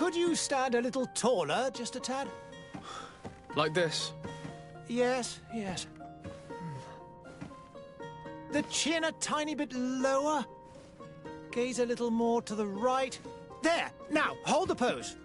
Could you stand a little taller, just a tad? Like this? Yes, yes. The chin a tiny bit lower. Gaze a little more to the right. There! Now, hold the pose.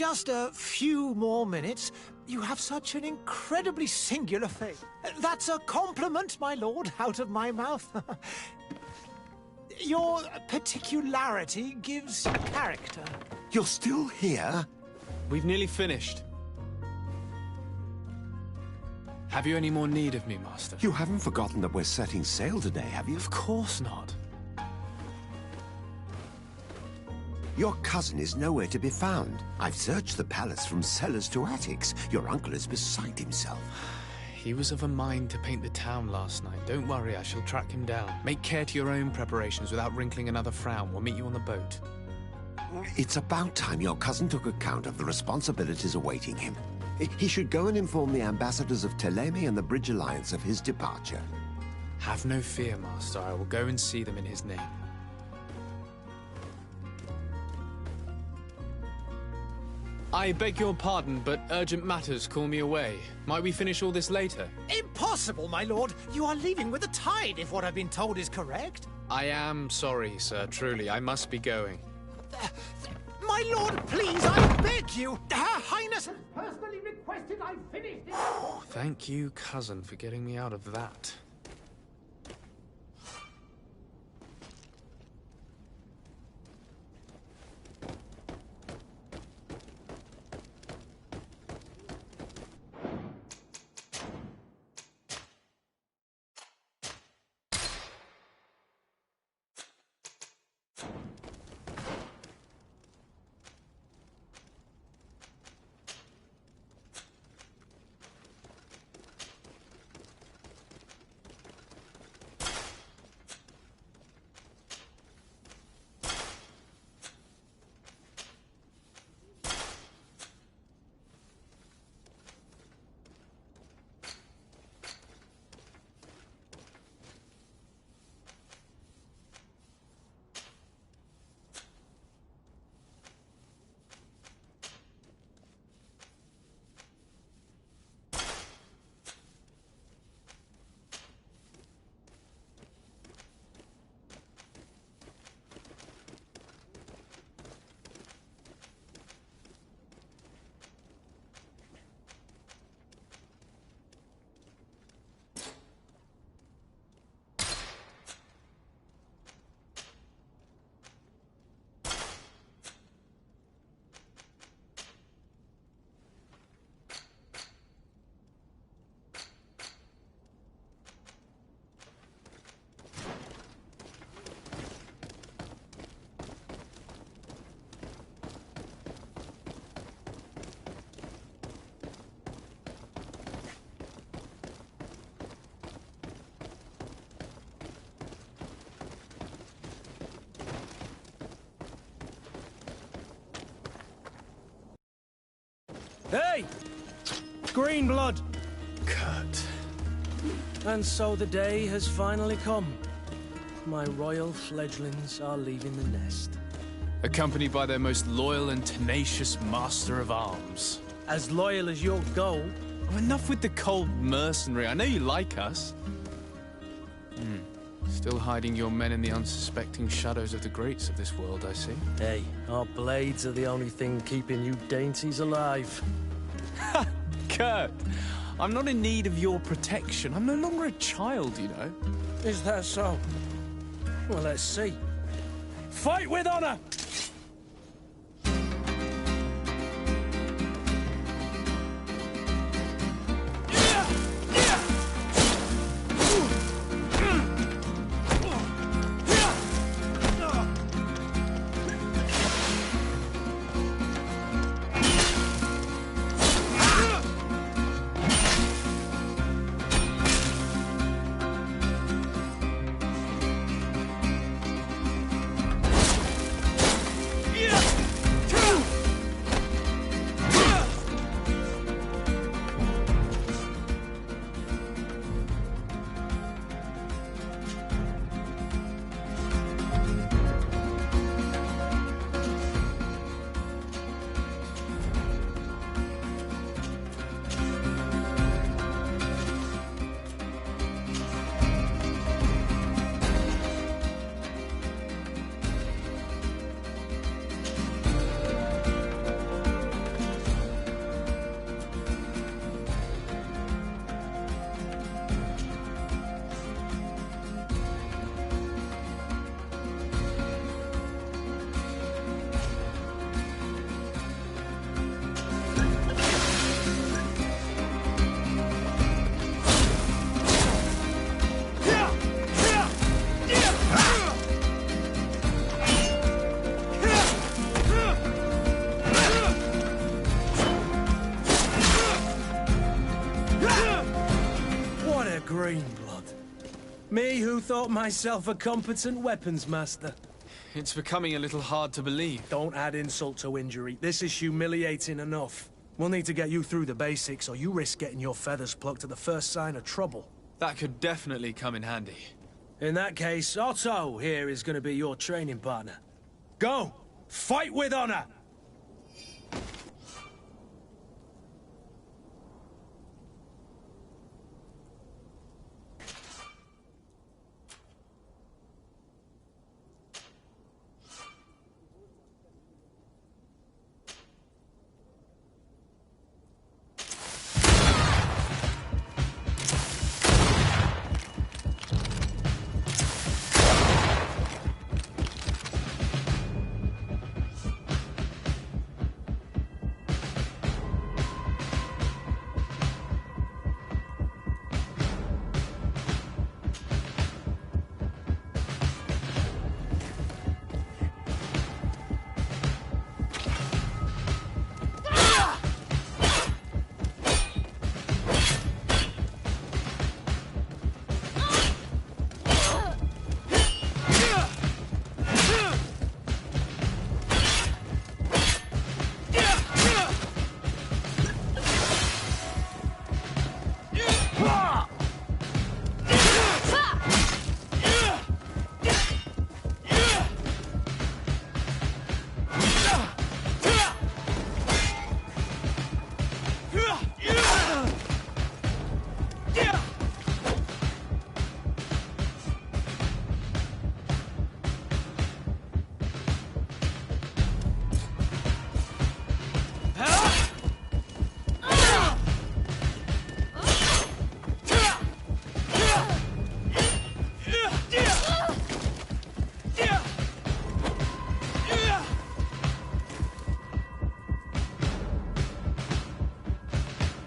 Just a few more minutes. You have such an incredibly singular face. That's a compliment, my lord, out of my mouth. Your particularity gives character. You're still here? We've nearly finished. Have you any more need of me, Master? You haven't forgotten that we're setting sail today, have you? Of course not. Your cousin is nowhere to be found. I've searched the palace from cellars to attics. Your uncle is beside himself. He was of a mind to paint the town last night. Don't worry, I shall track him down. Make care to your own preparations without wrinkling another frown. We'll meet you on the boat. It's about time your cousin took account of the responsibilities awaiting him. He should go and inform the ambassadors of Teleme and the Bridge Alliance of his departure. Have no fear, Master. I will go and see them in his name. I beg your pardon, but urgent matters call me away. Might we finish all this later? Impossible, my lord. You are leaving with the tide, if what I've been told is correct. I am sorry, sir. Truly, I must be going. My lord, please, I beg you. Her Highness has personally requested I finish this. Thank you, cousin, for getting me out of that. Hey! Green blood! Kurt. And so the day has finally come. My royal fledglings are leaving the nest. Accompanied by their most loyal and tenacious master of arms. As loyal as your goal. Oh, enough with the cold mercenary. I know you like us. Still hiding your men in the unsuspecting shadows of the greats of this world, I see. Hey, our blades are the only thing keeping you dainties alive. Ha! Kurt, I'm not in need of your protection. I'm no longer a child, you know. Is that so? Well, let's see. Fight with honor! Green blood. Me who thought myself a competent weapons master. It's becoming a little hard to believe. Don't add insult to injury. This is humiliating enough. We'll need to get you through the basics, or you risk getting your feathers plucked at the first sign of trouble. That could definitely come in handy. In that case, Otto here is going to be your training partner. Go! Fight with honor!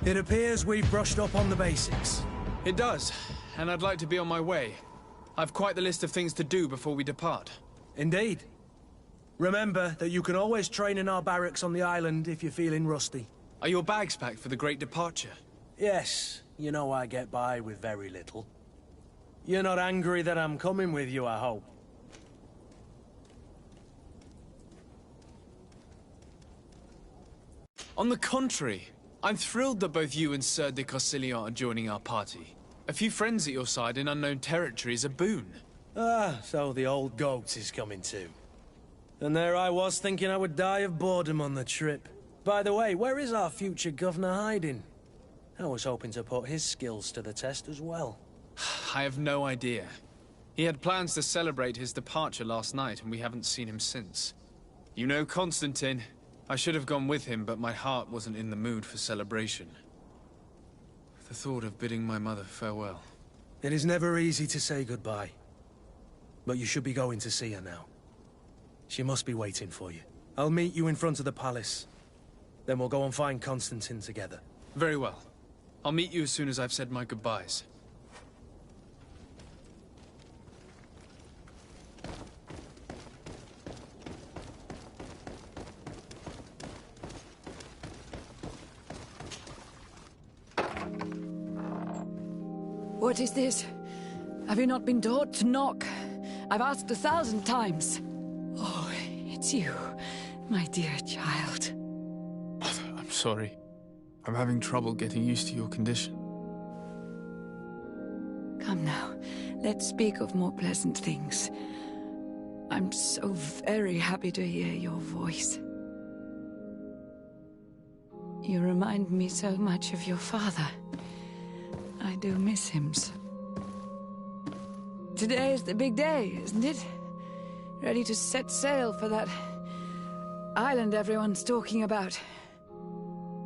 It appears we've brushed up on the basics. It does, and I'd like to be on my way. I've quite the list of things to do before we depart. Indeed. Remember that you can always train in our barracks on the island if you're feeling rusty. Are your bags packed for the great departure? Yes, you know I get by with very little. You're not angry that I'm coming with you, I hope. On the contrary, I'm thrilled that both you and Sir de Corsilian are joining our party. A few friends at your side in unknown territory is a boon. Ah, so the old goat is coming too. And there I was thinking I would die of boredom on the trip. By the way, where is our future governor hiding? I was hoping to put his skills to the test as well. I have no idea. He had plans to celebrate his departure last night, and we haven't seen him since. You know Constantine. I should have gone with him, but my heart wasn't in the mood for celebration. The thought of bidding my mother farewell. It is never easy to say goodbye. But you should be going to see her now. She must be waiting for you. I'll meet you in front of the palace. Then we'll go and find Constantine together. Very well. I'll meet you as soon as I've said my goodbyes. What is this? Have you not been taught to knock? I've asked 1,000 times. Oh, it's you, my dear child. I'm sorry. I'm having trouble getting used to your condition. Come now, let's speak of more pleasant things. I'm so very happy to hear your voice. You remind me so much of your father. I do miss him so. Today is the big day, isn't it? Ready to set sail for that island everyone's talking about.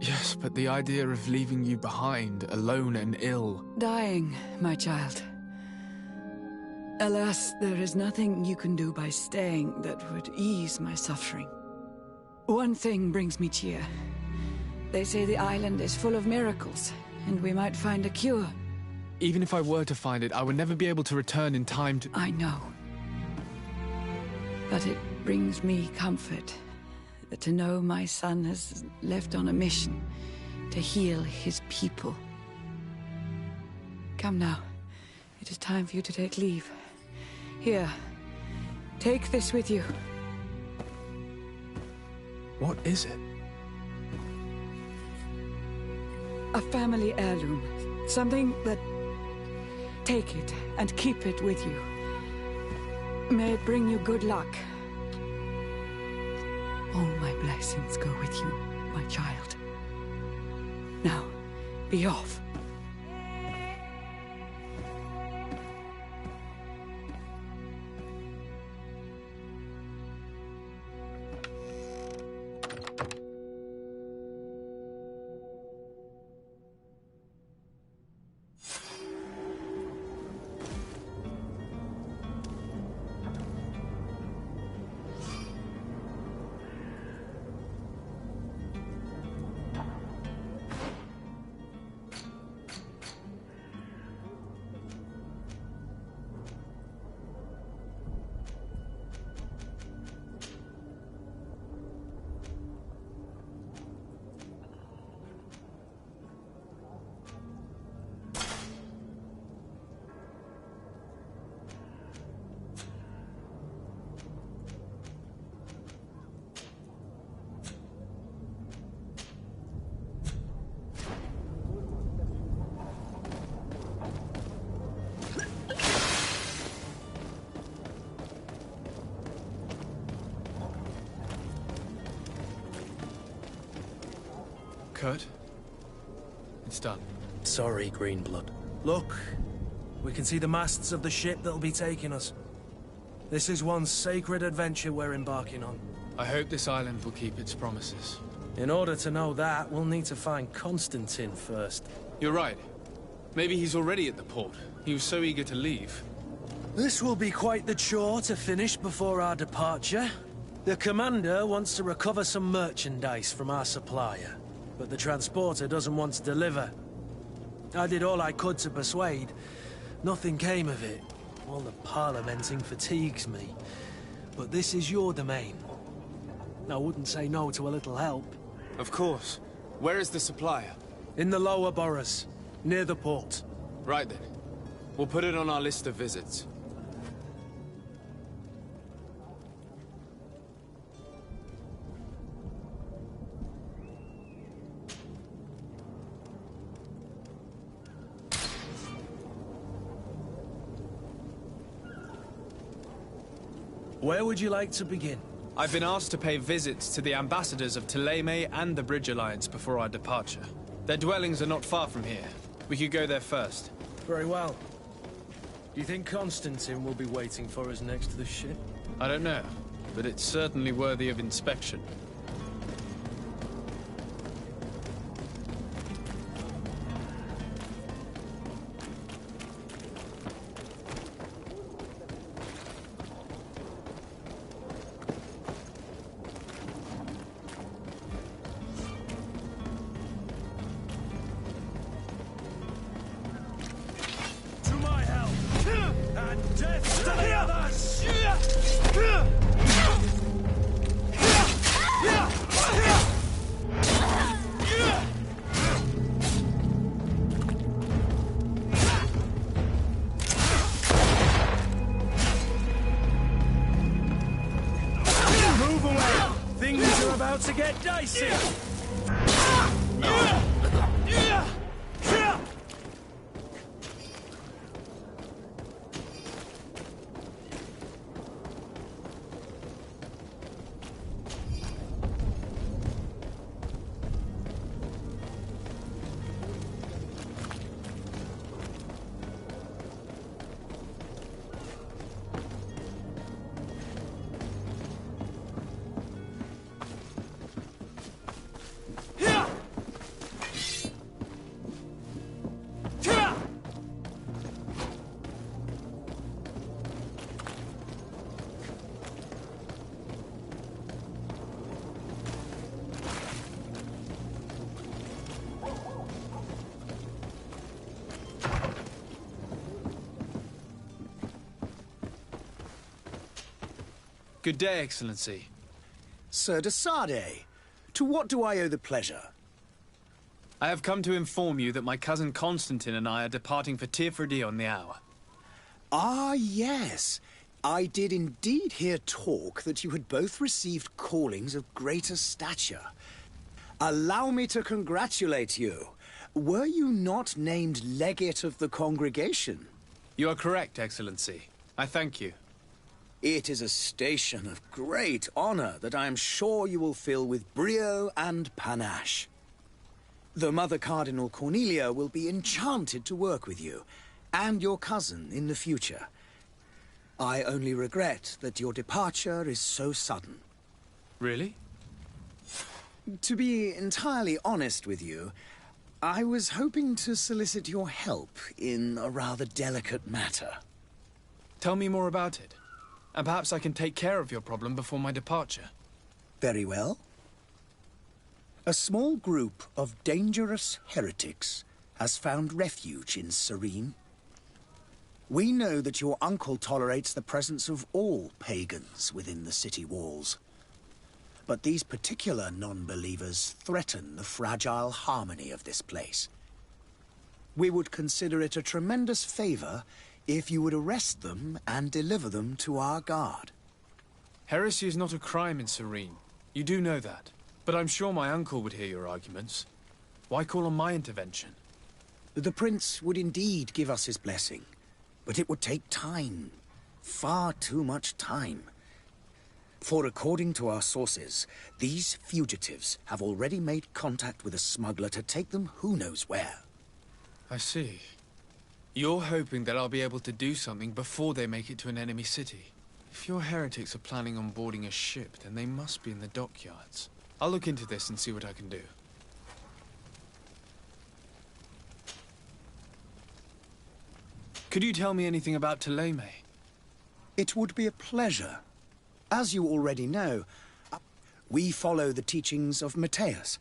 Yes, but the idea of leaving you behind, alone and ill... Dying, my child. Alas, there is nothing you can do by staying that would ease my suffering. One thing brings me cheer. They say the island is full of miracles, and we might find a cure. Even if I were to find it, I would never be able to return in time to... I know. But it brings me comfort to know my son has left on a mission to heal his people. Come now. It is time for you to take leave. Here, take this with you. What is it? A family heirloom. Something that... Take it and keep it with you. May it bring you good luck. All my blessings go with you, my child. Now, be off. Kurt? It's done. Sorry, Greenblood. Look, we can see the masts of the ship that'll be taking us. This is one sacred adventure we're embarking on. I hope this island will keep its promises. In order to know that, we'll need to find Constantine first. You're right. Maybe he's already at the port. He was so eager to leave. This will be quite the chore to finish before our departure. The commander wants to recover some merchandise from our supplier, but the transporter doesn't want to deliver. I did all I could to persuade. Nothing came of it. All the parliamenting fatigues me. But this is your domain. I wouldn't say no to a little help. Of course. Where is the supplier? In the lower boroughs, near the port. Right then. We'll put it on our list of visits. Where would you like to begin? I've been asked to pay visits to the ambassadors of Thélème and the Bridge Alliance before our departure. Their dwellings are not far from here. We could go there first. Very well. Do you think Constantine will be waiting for us next to the ship? I don't know, but it's certainly worthy of inspection. To get dicey! Good day, Excellency. Sir de Sardet, to what do I owe the pleasure? I have come to inform you that my cousin Constantine and I are departing for Tirfredi on the hour. Ah, yes. I did indeed hear talk that you had both received callings of greater stature. Allow me to congratulate you. Were you not named legate of the congregation? You are correct, Excellency. I thank you. It is a station of great honor that I am sure you will fill with brio and panache. The Mother Cardinal Cornelia will be enchanted to work with you, and your cousin in the future. I only regret that your departure is so sudden. Really? To be entirely honest with you, I was hoping to solicit your help in a rather delicate matter. Tell me more about it. And perhaps I can take care of your problem before my departure. Very well. A small group of dangerous heretics has found refuge in Serene. We know that your uncle tolerates the presence of all pagans within the city walls. But these particular non-believers threaten the fragile harmony of this place. We would consider it a tremendous favor if you would arrest them and deliver them to our guard. Heresy is not a crime in Serene. You do know that. But I'm sure my uncle would hear your arguments. Why call on my intervention? The prince would indeed give us his blessing, but it would take time. Far too much time. For according to our sources, these fugitives have already made contact with a smuggler to take them who knows where. I see. You're hoping that I'll be able to do something before they make it to an enemy city. If your heretics are planning on boarding a ship, then they must be in the dockyards. I'll look into this and see what I can do. Could you tell me anything about Thélème? It would be a pleasure. As you already know, we follow the teachings of Matthias,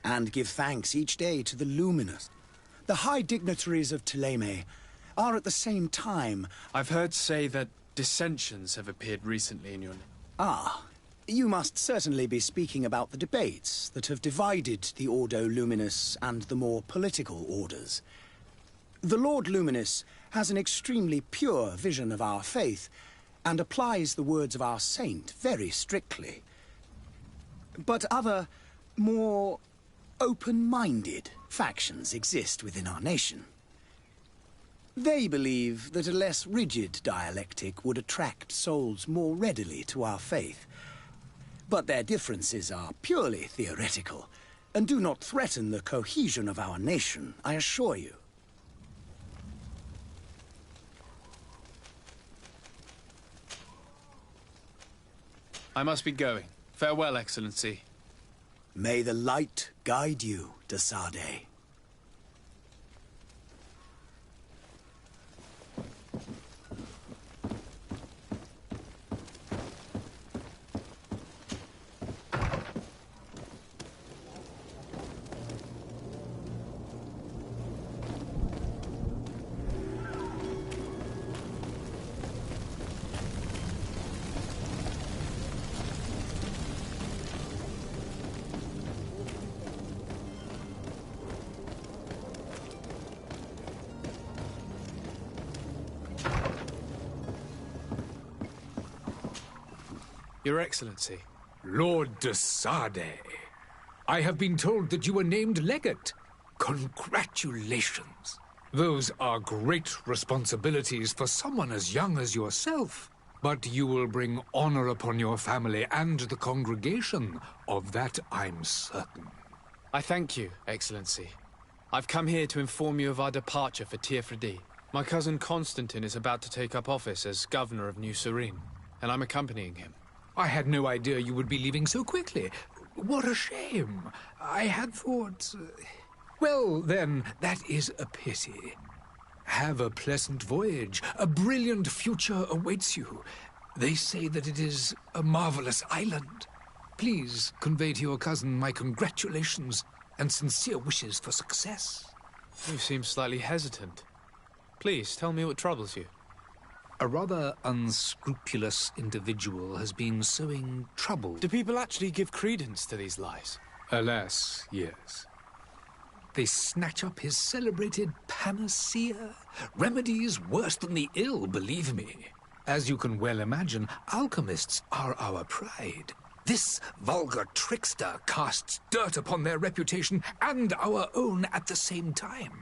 and give thanks each day to the Luminous. The high dignitaries of Thélème are at the same time... I've heard say that dissensions have appeared recently in your... Ah, you must certainly be speaking about the debates that have divided the Ordo Luminous and the more political orders. The Lord Luminous has an extremely pure vision of our faith, and applies the words of our saint very strictly. But other, more – open-minded factions exist within our nation. They believe that a less rigid dialectic would attract souls more readily to our faith. But their differences are purely theoretical, and do not threaten the cohesion of our nation, I assure you. I must be going. Farewell, Excellency. May the light guide you, de Sade. Your Excellency. Lord de Sade, I have been told that you were named legate. Congratulations. Those are great responsibilities for someone as young as yourself. But you will bring honor upon your family and the congregation. Of that I'm certain. I thank you, Excellency. I've come here to inform you of our departure for Tirfredi. My cousin Constantine is about to take up office as governor of New Serene, and I'm accompanying him. I had no idea you would be leaving so quickly. What a shame. I had thought... Well, then, that is a pity. Have a pleasant voyage. A brilliant future awaits you. They say that it is a marvelous island. Please convey to your cousin my congratulations and sincere wishes for success. You seem slightly hesitant. Please, tell me what troubles you. A rather unscrupulous individual has been sowing trouble. Do people actually give credence to these lies? Alas, yes. They snatch up his celebrated panacea. Remedies worse than the ill, believe me. As you can well imagine, alchemists are our pride. This vulgar trickster casts dirt upon their reputation and our own at the same time.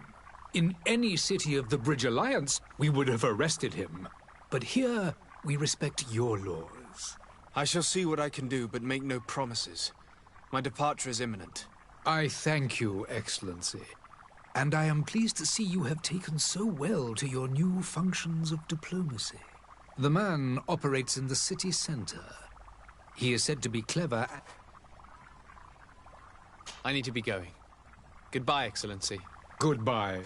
In any city of the Bridge Alliance, we would have arrested him. But here, we respect your laws. I shall see what I can do, but make no promises. My departure is imminent. I thank you, Excellency. And I am pleased to see you have taken so well to your new functions of diplomacy. The man operates in the city center. He is said to be clever. I need to be going. Goodbye, Excellency. Goodbye.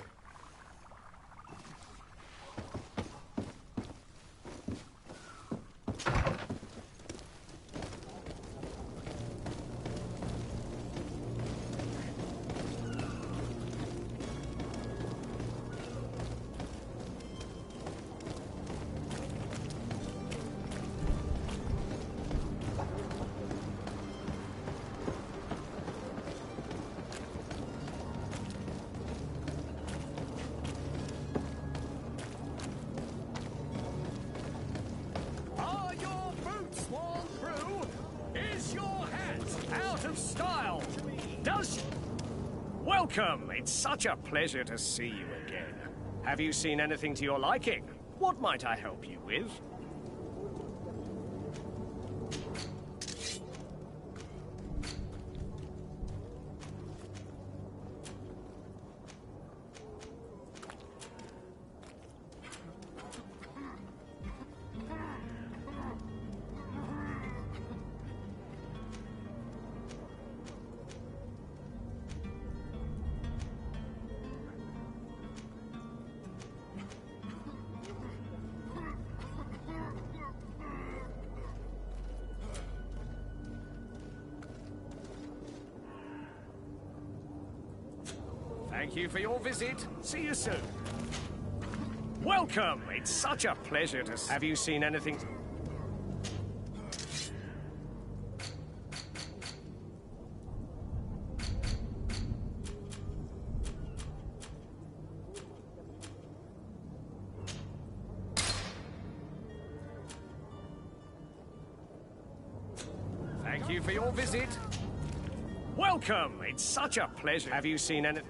Welcome! It's such a pleasure to see you again. Have you seen anything to your liking? What might I help you with? Thank you for your visit. See you soon. Welcome! It's such a pleasure to... Have you seen anything... Thank you for your visit. Welcome! It's such a pleasure. Have you seen anything...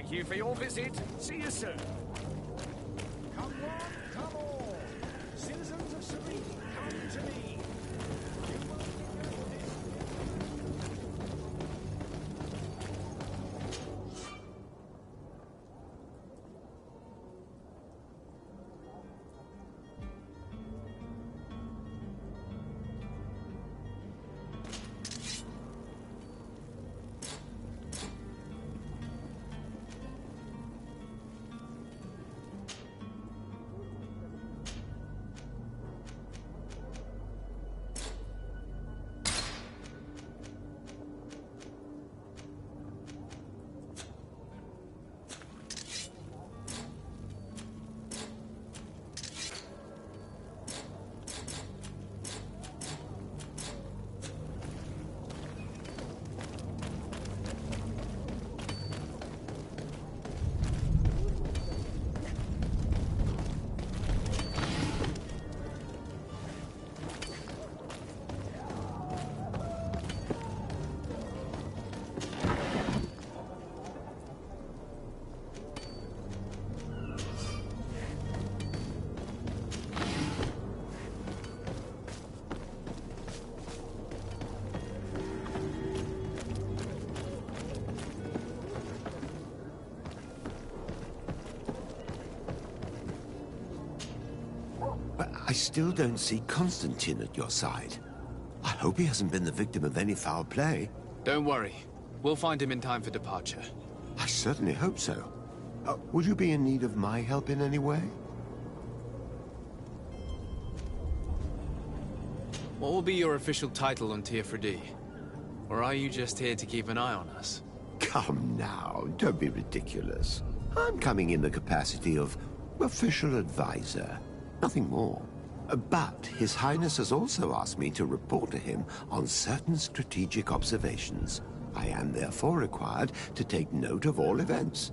Thank you for your visit. See you soon. Come one, come all. Citizens of Serene, come to me. I still don't see Constantine at your side. I hope he hasn't been the victim of any foul play. Don't worry. We'll find him in time for departure. I certainly hope so. Would you be in need of my help in any way? What will be your official title on Teofredi? Or are you just here to keep an eye on us? Come now, don't be ridiculous. I'm coming in the capacity of official advisor, nothing more. But His Highness has also asked me to report to him on certain strategic observations. I am therefore required to take note of all events,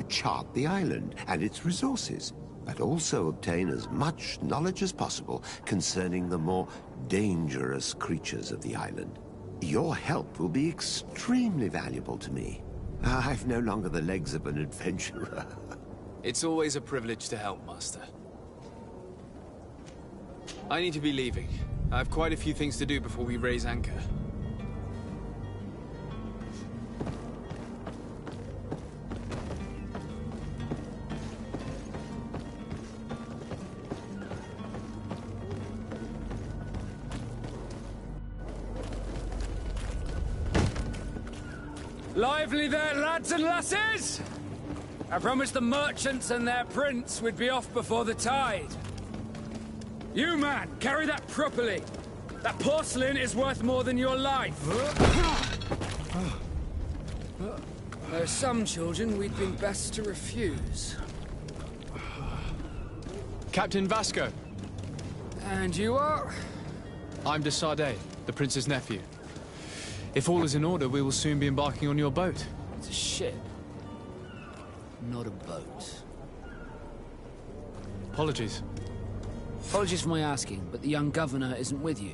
chart the island and its resources, but also obtain as much knowledge as possible concerning the more dangerous creatures of the island. Your help will be extremely valuable to me. I've no longer the legs of an adventurer. It's always a privilege to help, Master. I need to be leaving. I have quite a few things to do before we raise anchor. Lively there, lads and lasses! I promised the merchants and their prince we'd be off before the tide. You, man, carry that properly. That porcelain is worth more than your life. There are some children we'd been best to refuse. Captain Vasco. And you are? I'm de Sardet, the prince's nephew. If all is in order, we will soon be embarking on your boat. It's a ship, not a boat. Apologies. Apologies for my asking, but the young governor isn't with you.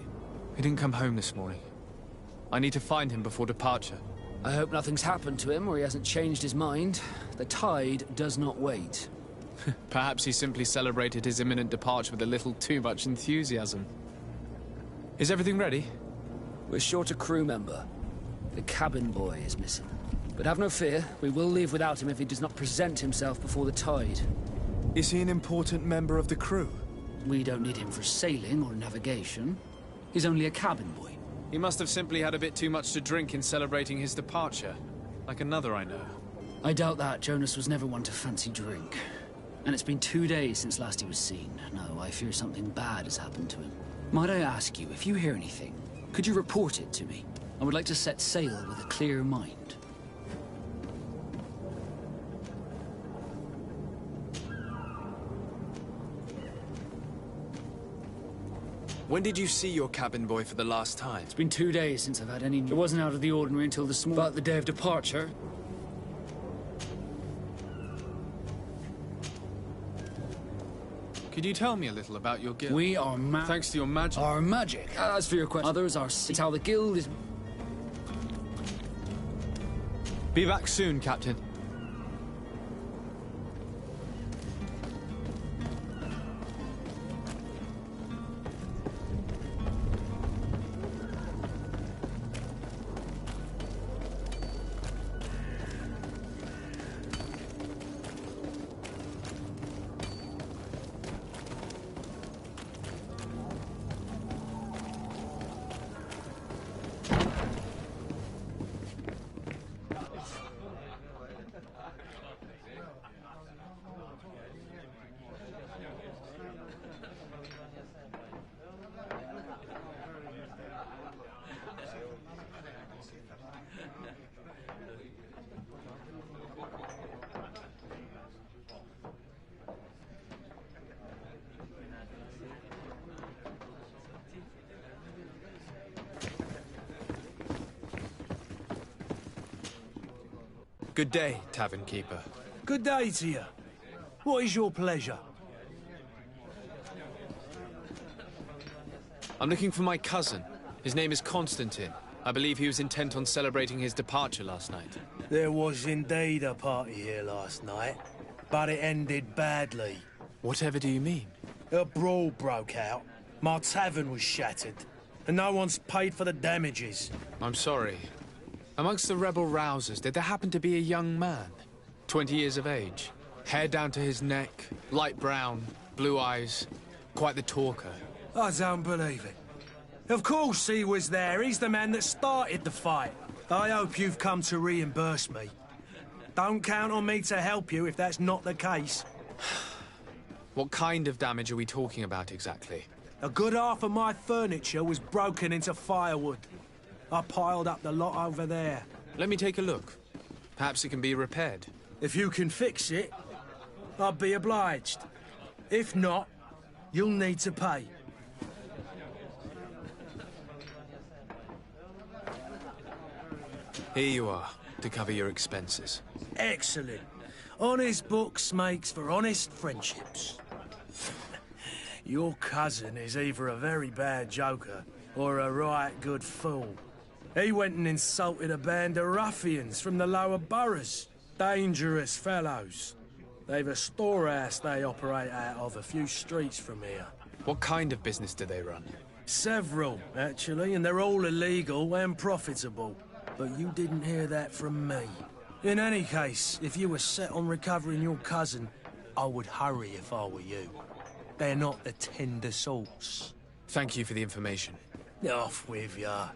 He didn't come home this morning. I need to find him before departure. I hope nothing's happened to him or he hasn't changed his mind. The tide does not wait. Perhaps he simply celebrated his imminent departure with a little too much enthusiasm. Is everything ready? We're short a crew member. The cabin boy is missing. But have no fear, we will leave without him if he does not present himself before the tide. Is he an important member of the crew? We don't need him for sailing or navigation. He's only a cabin boy. He must have simply had a bit too much to drink in celebrating his departure. Like another I know. I doubt that. Jonas was never one to fancy drink. And it's been 2 days since last he was seen. No, I fear something bad has happened to him. Might I ask you, if you hear anything, could you report it to me? I would like to set sail with a clear mind. When did you see your cabin boy for the last time? It's been 2 days since I've had any... It wasn't out of the ordinary until this morning. But the day of departure... Could you tell me a little about your guild? We are Thanks to your magic. Our magic. As for your question, others are... It's how the guild is... Be back soon, Captain. Good day, tavern keeper. Good day to you. What is your pleasure? I'm looking for my cousin. His name is Constantine. I believe he was intent on celebrating his departure last night. There was indeed a party here last night, but it ended badly. Whatever do you mean? A brawl broke out. My tavern was shattered, and no one's paid for the damages. I'm sorry. Amongst the rebel rousers, did there happen to be a young man? 20 years of age. Hair down to his neck, light brown, blue eyes. Quite the talker. I don't believe it. Of course he was there. He's the man that started the fight. I hope you've come to reimburse me. Don't count on me to help you if that's not the case. What kind of damage are we talking about exactly? A good half of my furniture was broken into firewood. I piled up the lot over there. Let me take a look. Perhaps it can be repaired. If you can fix it, I'll be obliged. If not, you'll need to pay. Here you are, to cover your expenses. Excellent. Honest books makes for honest friendships. Your cousin is either a very bad joker or a right good fool. He went and insulted a band of ruffians from the lower boroughs. Dangerous fellows. They've a storehouse they operate out of a few streets from here. What kind of business do they run? Several, actually, and they're all illegal and profitable. But you didn't hear that from me. In any case, if you were set on recovering your cousin, I would hurry if I were you. They're not the tender sorts. Thank you for the information. Off with ya.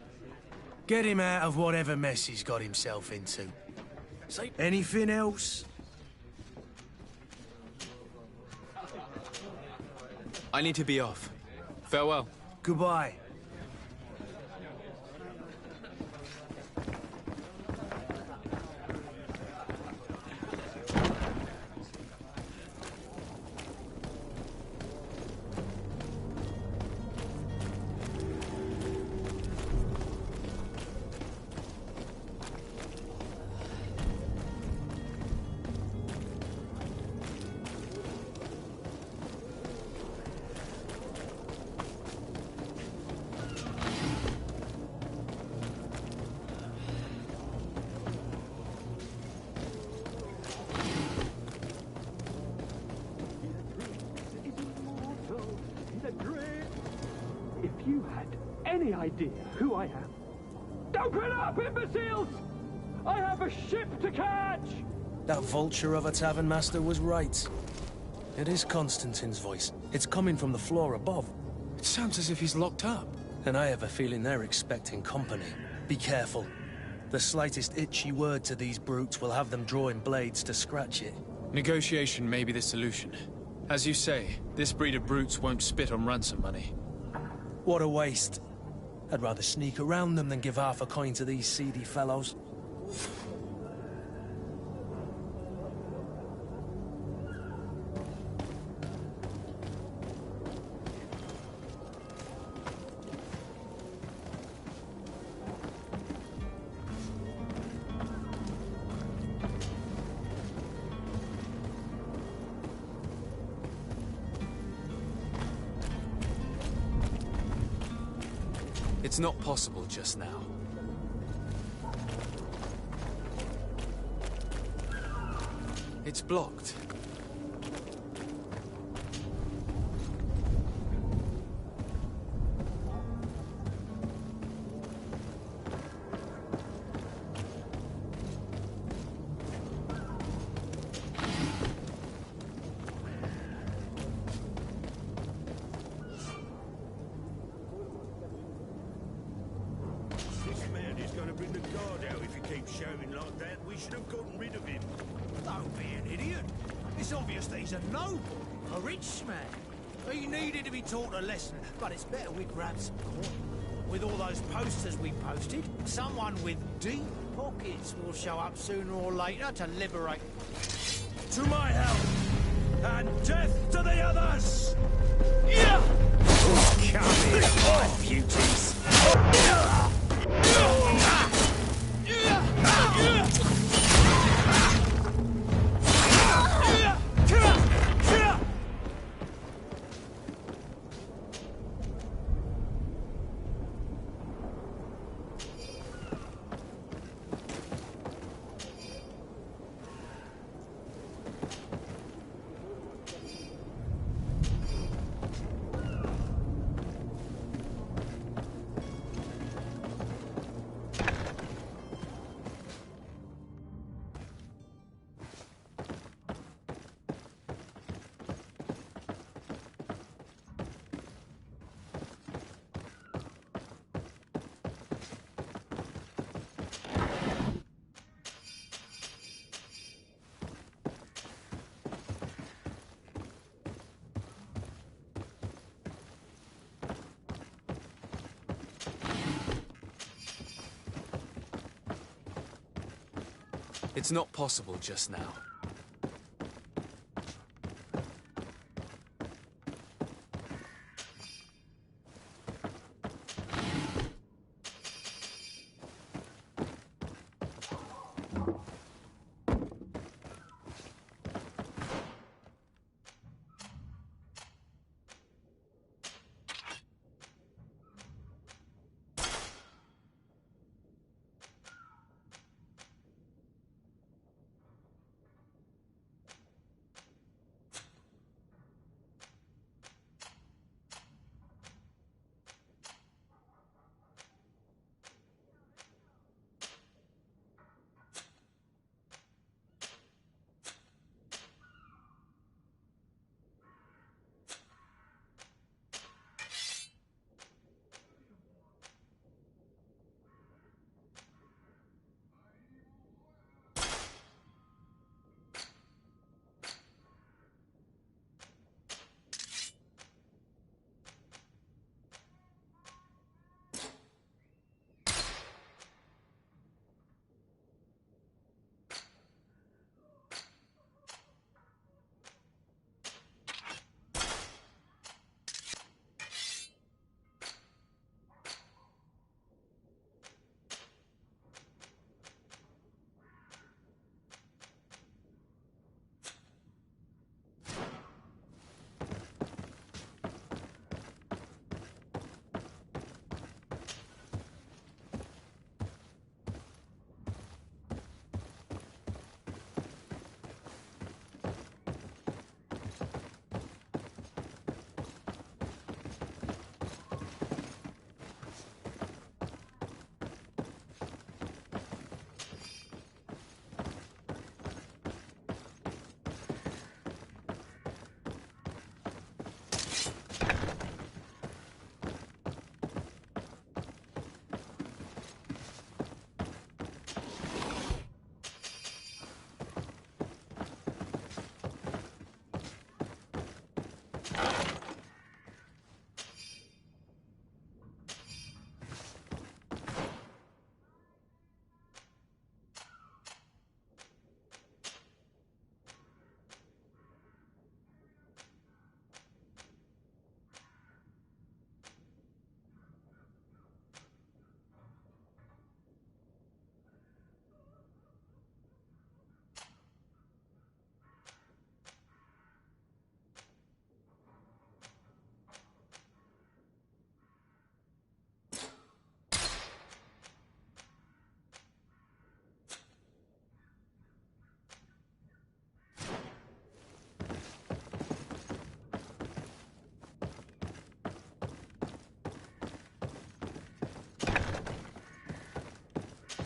Get him out of whatever mess he's got himself into. Anything else? I need to be off. Farewell. Goodbye. If you had any idea who I am... Open up, imbeciles! I have a ship to catch! That vulture of a tavern master was right. It is Constantine's voice. It's coming from the floor above. It sounds as if he's locked up. And I have a feeling they're expecting company. Be careful. The slightest itchy word to these brutes will have them drawing blades to scratch it. Negotiation may be the solution. As you say, this breed of brutes won't spit on ransom money. What a waste. I'd rather sneak around them than give half a coin to these seedy fellows. It's not possible just now. It's blocked. Taught a lesson, but it's better we grab some coin. With all those posters we posted, someone with deep pockets will show up sooner or later to liberate. To my help, and death to the others! Come here, my beauties! It's not possible just now.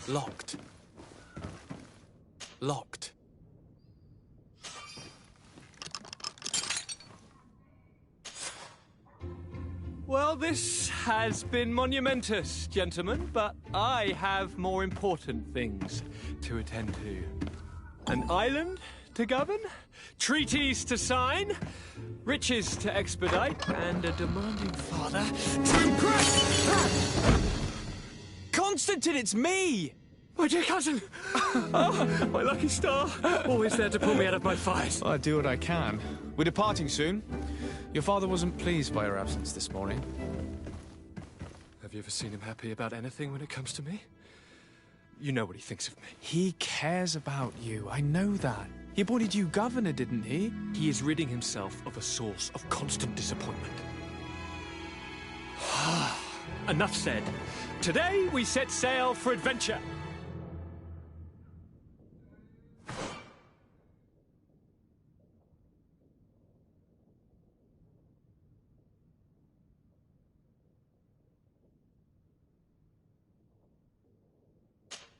Locked. Locked. Well, this has been monumentous, gentlemen, but I have more important things to attend to. An island to govern, treaties to sign, riches to expedite, and a demanding father to impress. Constantine, it's me! My dear cousin! Oh, my lucky star! Always there to pull me out of my fight. I'll do what I can. We're departing soon. Your father wasn't pleased by your absence this morning. Have you ever seen him happy about anything when it comes to me? You know what he thinks of me. He cares about you, I know that. He appointed you governor, didn't he? He is ridding himself of a source of constant disappointment. Enough said. Today we set sail for adventure.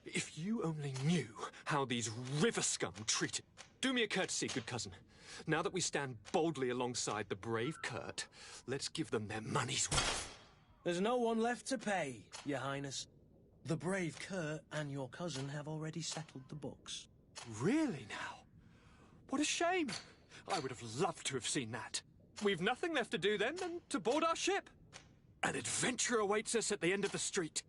If you only knew how these river scum treated. Do me a courtesy, good cousin. Now that we stand boldly alongside the brave Kurt, let's give them their money's worth. There's no one left to pay, Your Highness. The brave Kurt and your cousin have already settled the books. Really now? What a shame. I would have loved to have seen that. We've nothing left to do then than to board our ship. An adventure awaits us at the end of the street.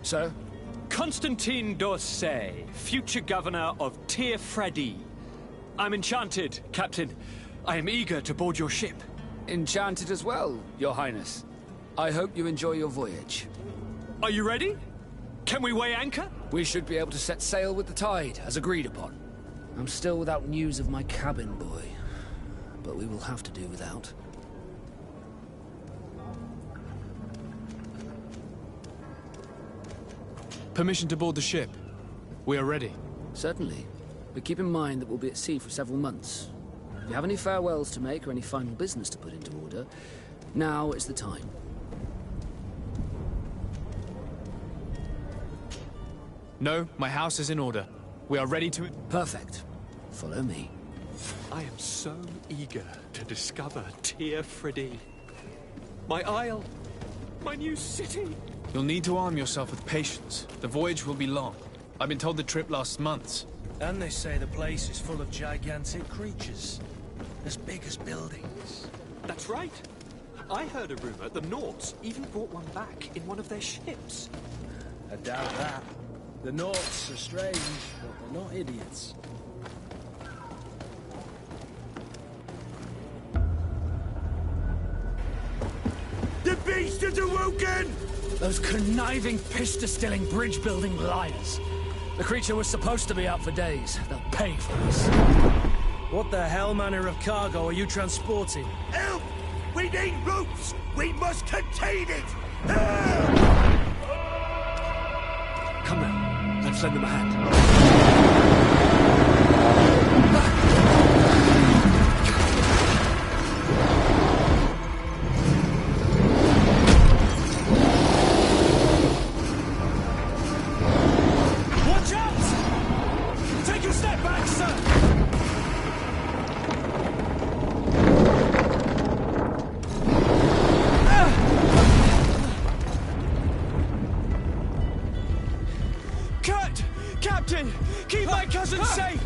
Sir? Constantine d'Orsay, future governor of Tir-Fredi. I'm enchanted, Captain. I am eager to board your ship. Enchanted as well, Your Highness. I hope you enjoy your voyage. Are you ready? Can we weigh anchor? We should be able to set sail with the tide, as agreed upon. I'm still without news of my cabin boy, but we will have to do without. Permission to board the ship. We are ready. Certainly. But keep in mind that we'll be at sea for several months. If you have any farewells to make or any final business to put into order, now is the time. No, my house is in order. We are ready to... Perfect. Follow me. I am so eager to discover Tir-Fredi. My isle. My new city. You'll need to arm yourself with patience. The voyage will be long. I've been told the trip lasts months. And they say the place is full of gigantic creatures. As big as buildings. That's right. I heard a rumor the Norts even brought one back in one of their ships. I doubt that. The Norts are strange, but they're not idiots. The beast is awoken! Those conniving, piss-distilling, bridge-building liars. The creature was supposed to be out for days. They'll pay for this. What the hell manner of cargo are you transporting? Help! We need ropes! We must contain it! Come now, let's lend them a hand. Watch out! Take a step back, sir! Captain! Keep my cousin safe!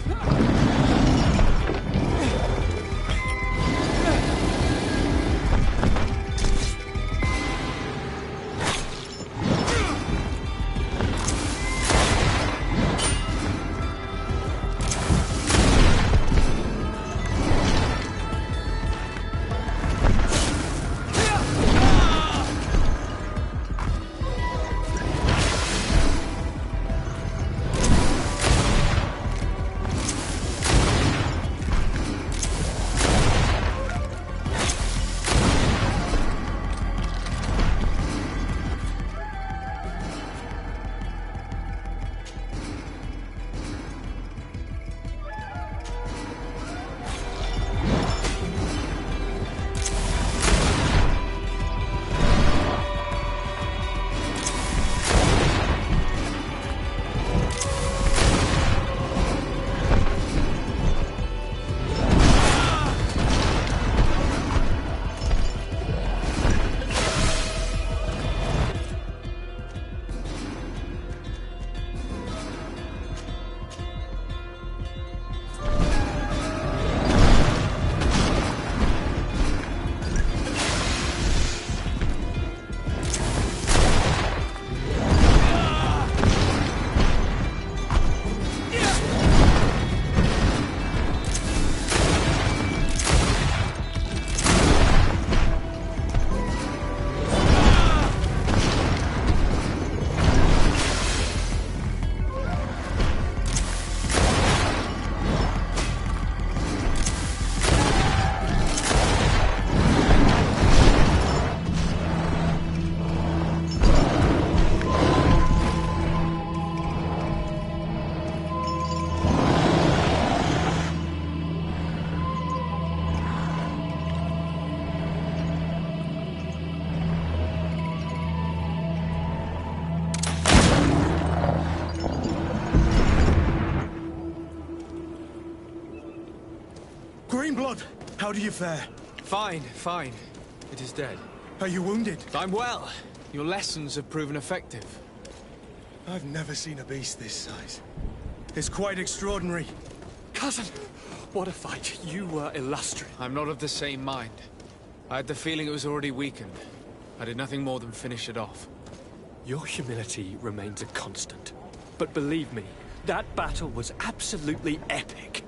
Greenblood, how do you fare? Fine, fine. It is dead. Are you wounded? I'm well. Your lessons have proven effective. I've never seen a beast this size. It's quite extraordinary. Cousin, what a fight. You were illustrious. I'm not of the same mind. I had the feeling it was already weakened. I did nothing more than finish it off. Your humility remains a constant. But believe me, that battle was absolutely epic.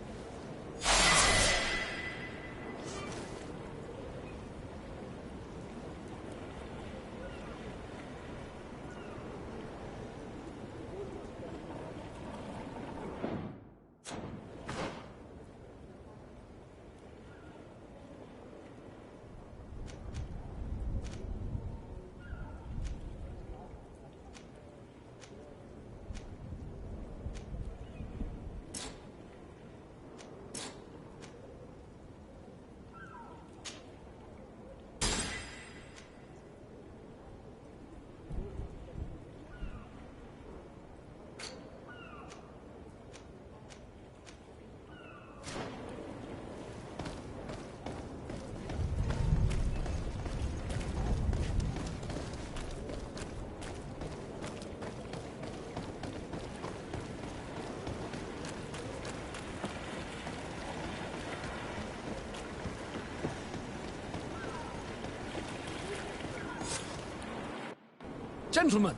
Gentlemen!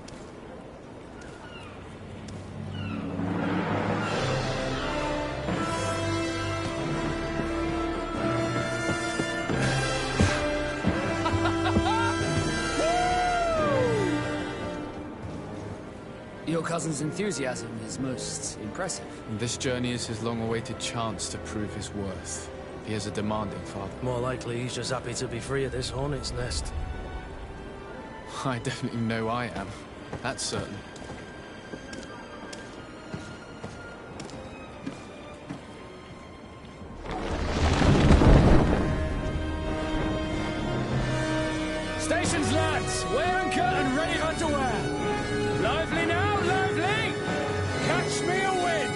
Your cousin's enthusiasm is most impressive. This journey is his long-awaited chance to prove his worth. He is a demanding father. More likely he's just happy to be free of this hornet's nest. I definitely know I am. That's certain. Stations, lads! Wear anchor and ready for to wear! Lively now, lively! Catch me a wind!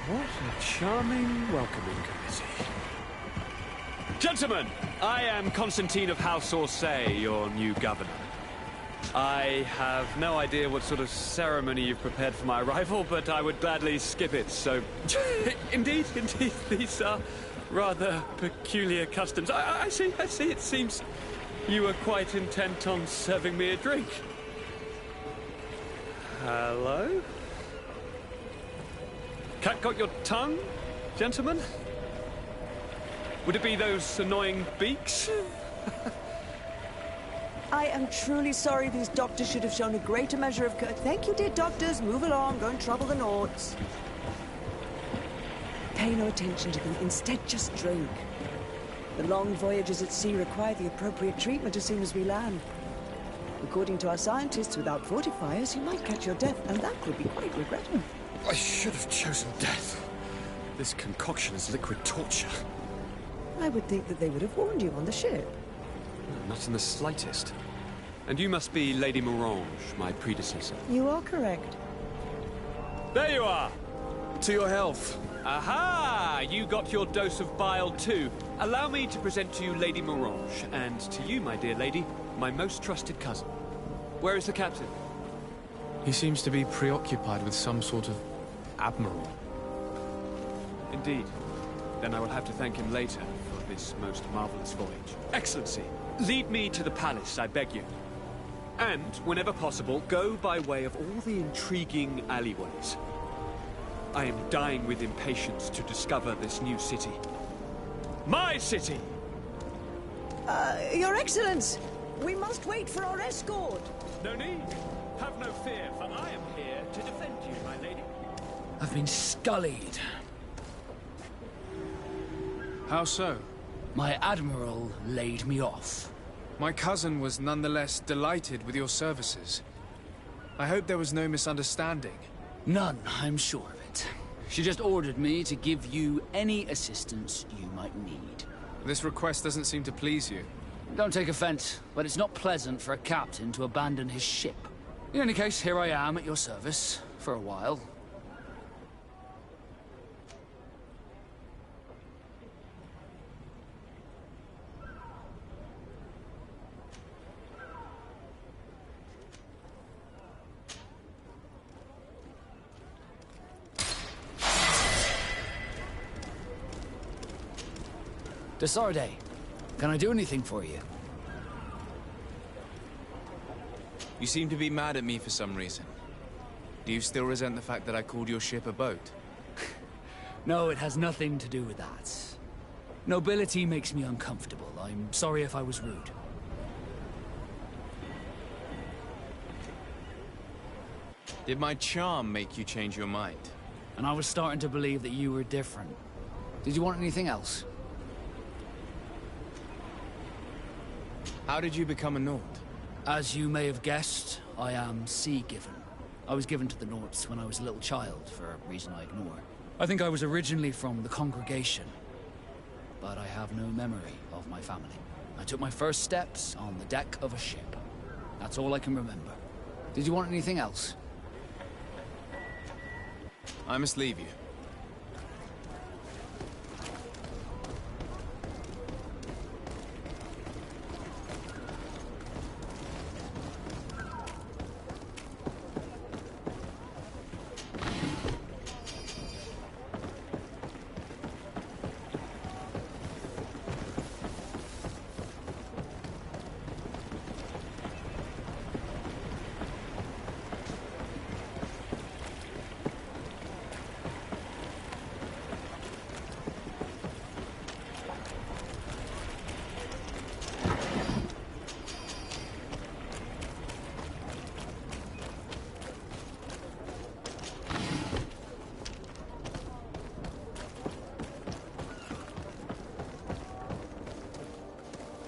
What a charming welcoming committee. Gentlemen, I am Constantine of House Orsay, your new governor. I have no idea what sort of ceremony you've prepared for my arrival, but I would gladly skip it, so... Indeed, these are rather peculiar customs. I see, it seems you were quite intent on serving me a drink. Hello? Cat got your tongue, gentlemen? Would it be those annoying beaks? I am truly sorry these doctors should have shown a greater measure of Thank you, dear doctors. Move along. Don't trouble the Nords. Pay no attention to them. Instead, just drink. The long voyages at sea require the appropriate treatment as soon as we land. According to our scientists, without fortifiers, you might catch your death, and that would be quite regrettable. I should have chosen death. This concoction is liquid torture. I would think that they would have warned you on the ship. Not in the slightest. And you must be Lady Morange, my predecessor. You are correct. There you are! To your health. Aha! You got your dose of bile too. Allow me to present to you Lady Morange, and to you, my dear lady, my most trusted cousin. Where is the captain? He seems to be preoccupied with some sort of admiral. Indeed. Then I will have to thank him later for this most marvelous voyage. Excellency, lead me to the palace, I beg you. And, whenever possible, go by way of all the intriguing alleyways. I am dying with impatience to discover this new city. My city! Your Excellence! We must wait for our escort! No need. Have no fear, for I am here to defend you, my lady. I've been scullied. How so? My admiral laid me off. My cousin was nonetheless delighted with your services. I hope there was no misunderstanding. None, I'm sure of it. She just ordered me to give you any assistance you might need. This request doesn't seem to please you. Don't take offense, but it's not pleasant for a captain to abandon his ship. In any case, here I am at your service, for a while. Desarde, can I do anything for you? You seem to be mad at me for some reason. Do you still resent the fact that I called your ship a boat? No, it has nothing to do with that. Nobility makes me uncomfortable. I'm sorry if I was rude. Did my charm make you change your mind? And I was starting to believe that you were different. Did you want anything else? How did you become a Nord? As you may have guessed, I am sea-given. I was given to the Nords when I was a little child, for a reason I ignore. I think I was originally from the congregation, but I have no memory of my family. I took my first steps on the deck of a ship. That's all I can remember. Did you want anything else? I must leave you.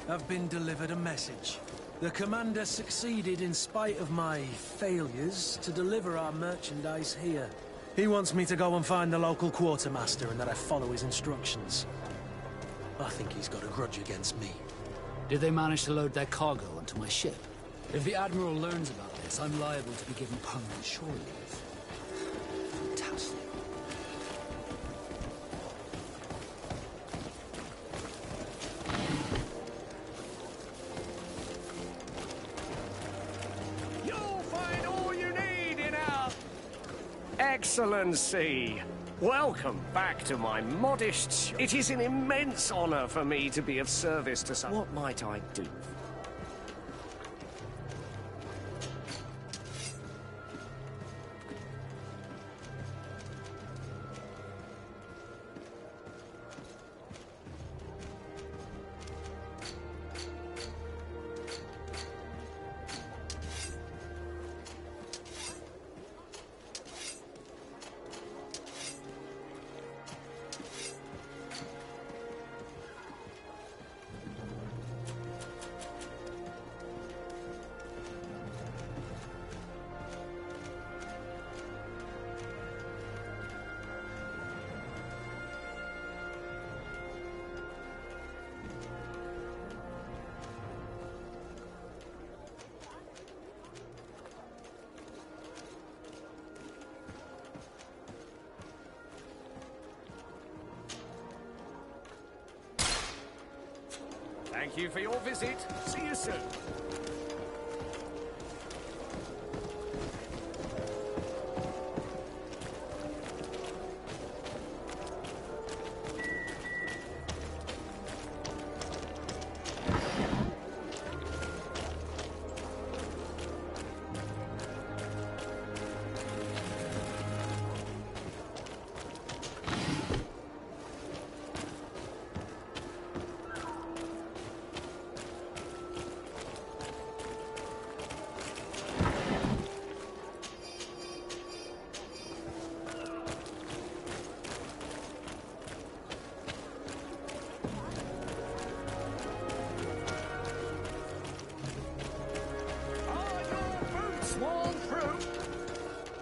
I've been delivered a message. The commander succeeded in spite of my failures to deliver our merchandise here. He wants me to go and find the local quartermaster and that I follow his instructions. I think he's got a grudge against me. Did they manage to load their cargo onto my ship? If the Admiral learns about this, I'm liable to be given permanent shore leave. Fantastic. You'll find all you need in our Excellency. Welcome back to my modest shop. It is an immense honor for me to be of service to some... What might I do? Thank you for your visit. See you soon.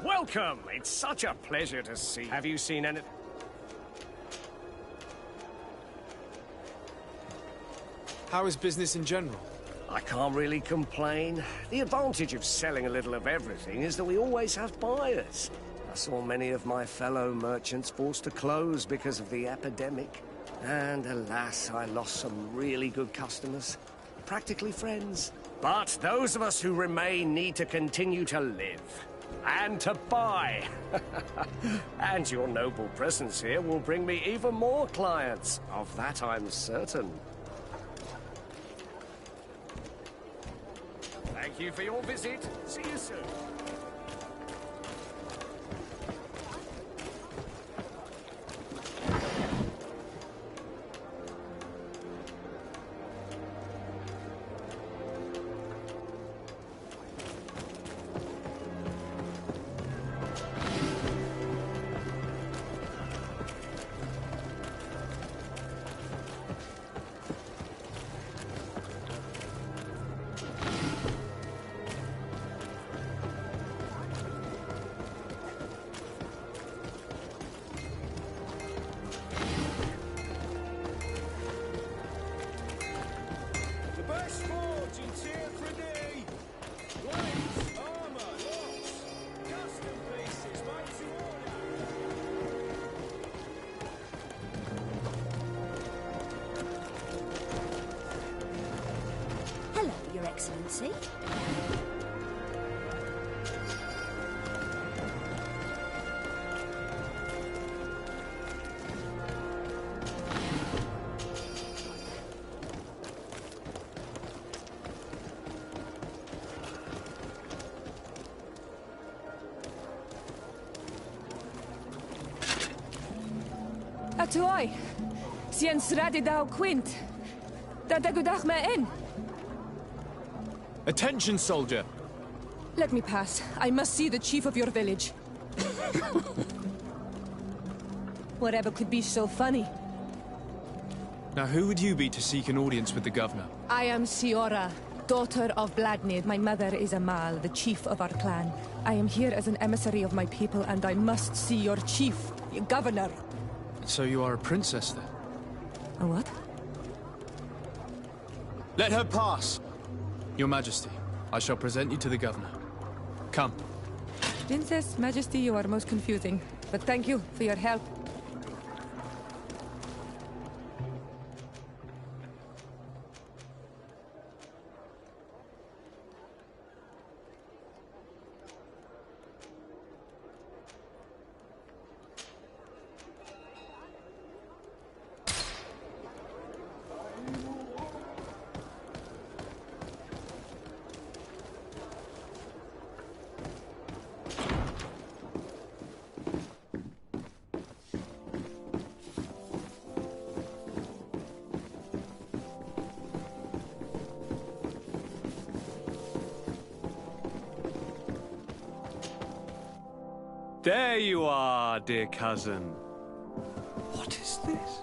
Welcome! It's such a pleasure to see you. Have you seen any... How is business in general? I can't really complain. The advantage of selling a little of everything is that we always have buyers. I saw many of my fellow merchants forced to close because of the epidemic. And alas, I lost some really good customers. Practically friends. But those of us who remain need to continue to live. And to buy. And your noble presence here will bring me even more clients. Of that I'm certain. Thank you for your visit. See you soon. Hello, Your Excellency. Atuoi, sien sradi dau quint. Da dagudach me in. Attention, soldier! Let me pass. I must see the chief of your village. Whatever could be so funny? Now, who would you be to seek an audience with the governor? I am Siora, daughter of Bladnid. My mother is Amal, the chief of our clan. I am here as an emissary of my people, and I must see your chief, your governor. So you are a princess, then? A what? Let her pass! Your Majesty, I shall present you to the governor. Come. Princess, Majesty, you are most confusing. But thank you for your help. There you are, dear cousin. What is this?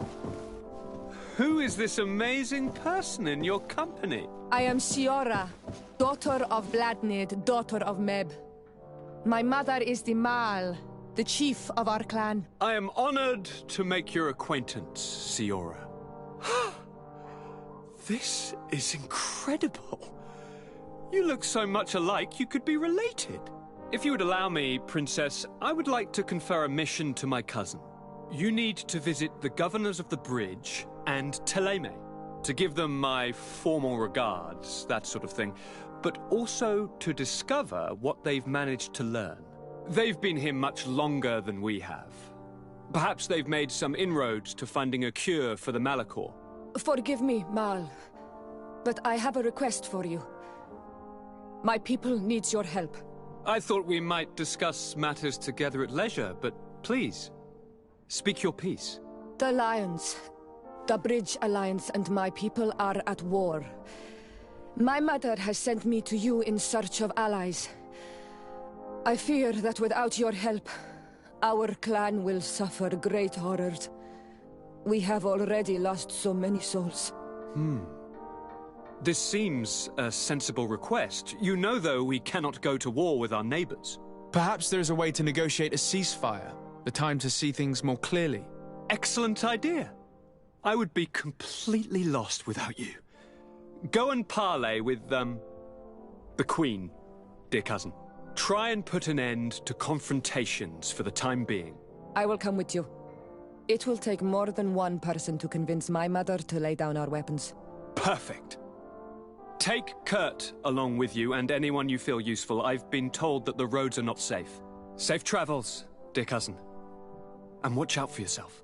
Who is this amazing person in your company? I am Siora, daughter of Bladnid, daughter of Meb. My mother is the Mal, the chief of our clan. I am honored to make your acquaintance, Siora. This is incredible. You look so much alike you could be related. If you would allow me, Princess, I would like to confer a mission to my cousin. You need to visit the governors of the bridge and Teleme. to give them my formal regards, that sort of thing, but also to discover what they've managed to learn. They've been here much longer than we have. Perhaps they've made some inroads to finding a cure for the Malachor. Forgive me, Mal, but I have a request for you. My people needs your help. I thought we might discuss matters together at leisure, but please, speak your piece. The Lions, the Bridge Alliance and my people are at war. My mother has sent me to you in search of allies. I fear that without your help, our clan will suffer great horrors. We have already lost so many souls. This seems a sensible request. You know, though, we cannot go to war with our neighbors. Perhaps there's a way to negotiate a ceasefire. The time to see things more clearly. Excellent idea. I would be completely lost without you. Go and parley with, the Queen, dear cousin. Try and put an end to confrontations for the time being. I will come with you. It will take more than one person to convince my mother to lay down our weapons. Perfect. Take Kurt along with you and anyone you feel useful. I've been told that the roads are not safe. Safe travels, dear cousin. And watch out for yourself.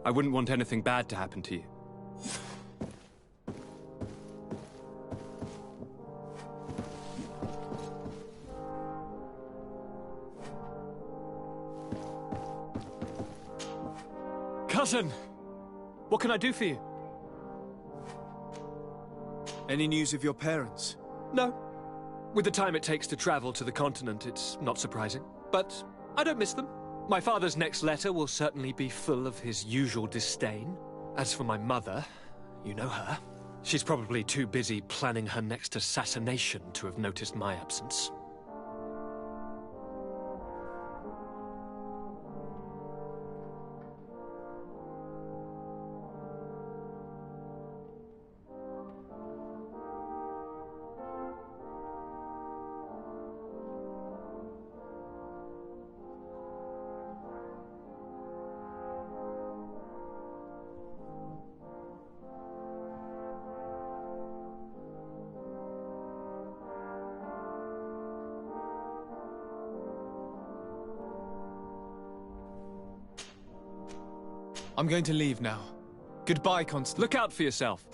I wouldn't want anything bad to happen to you. Cousin! What can I do for you? Any news of your parents? No. With the time it takes to travel to the continent, it's not surprising. But I don't miss them. My father's next letter will certainly be full of his usual disdain. As for my mother, you know her. She's probably too busy planning her next assassination to have noticed my absence. I'm going to leave now. Goodbye, Constance. Look out for yourself.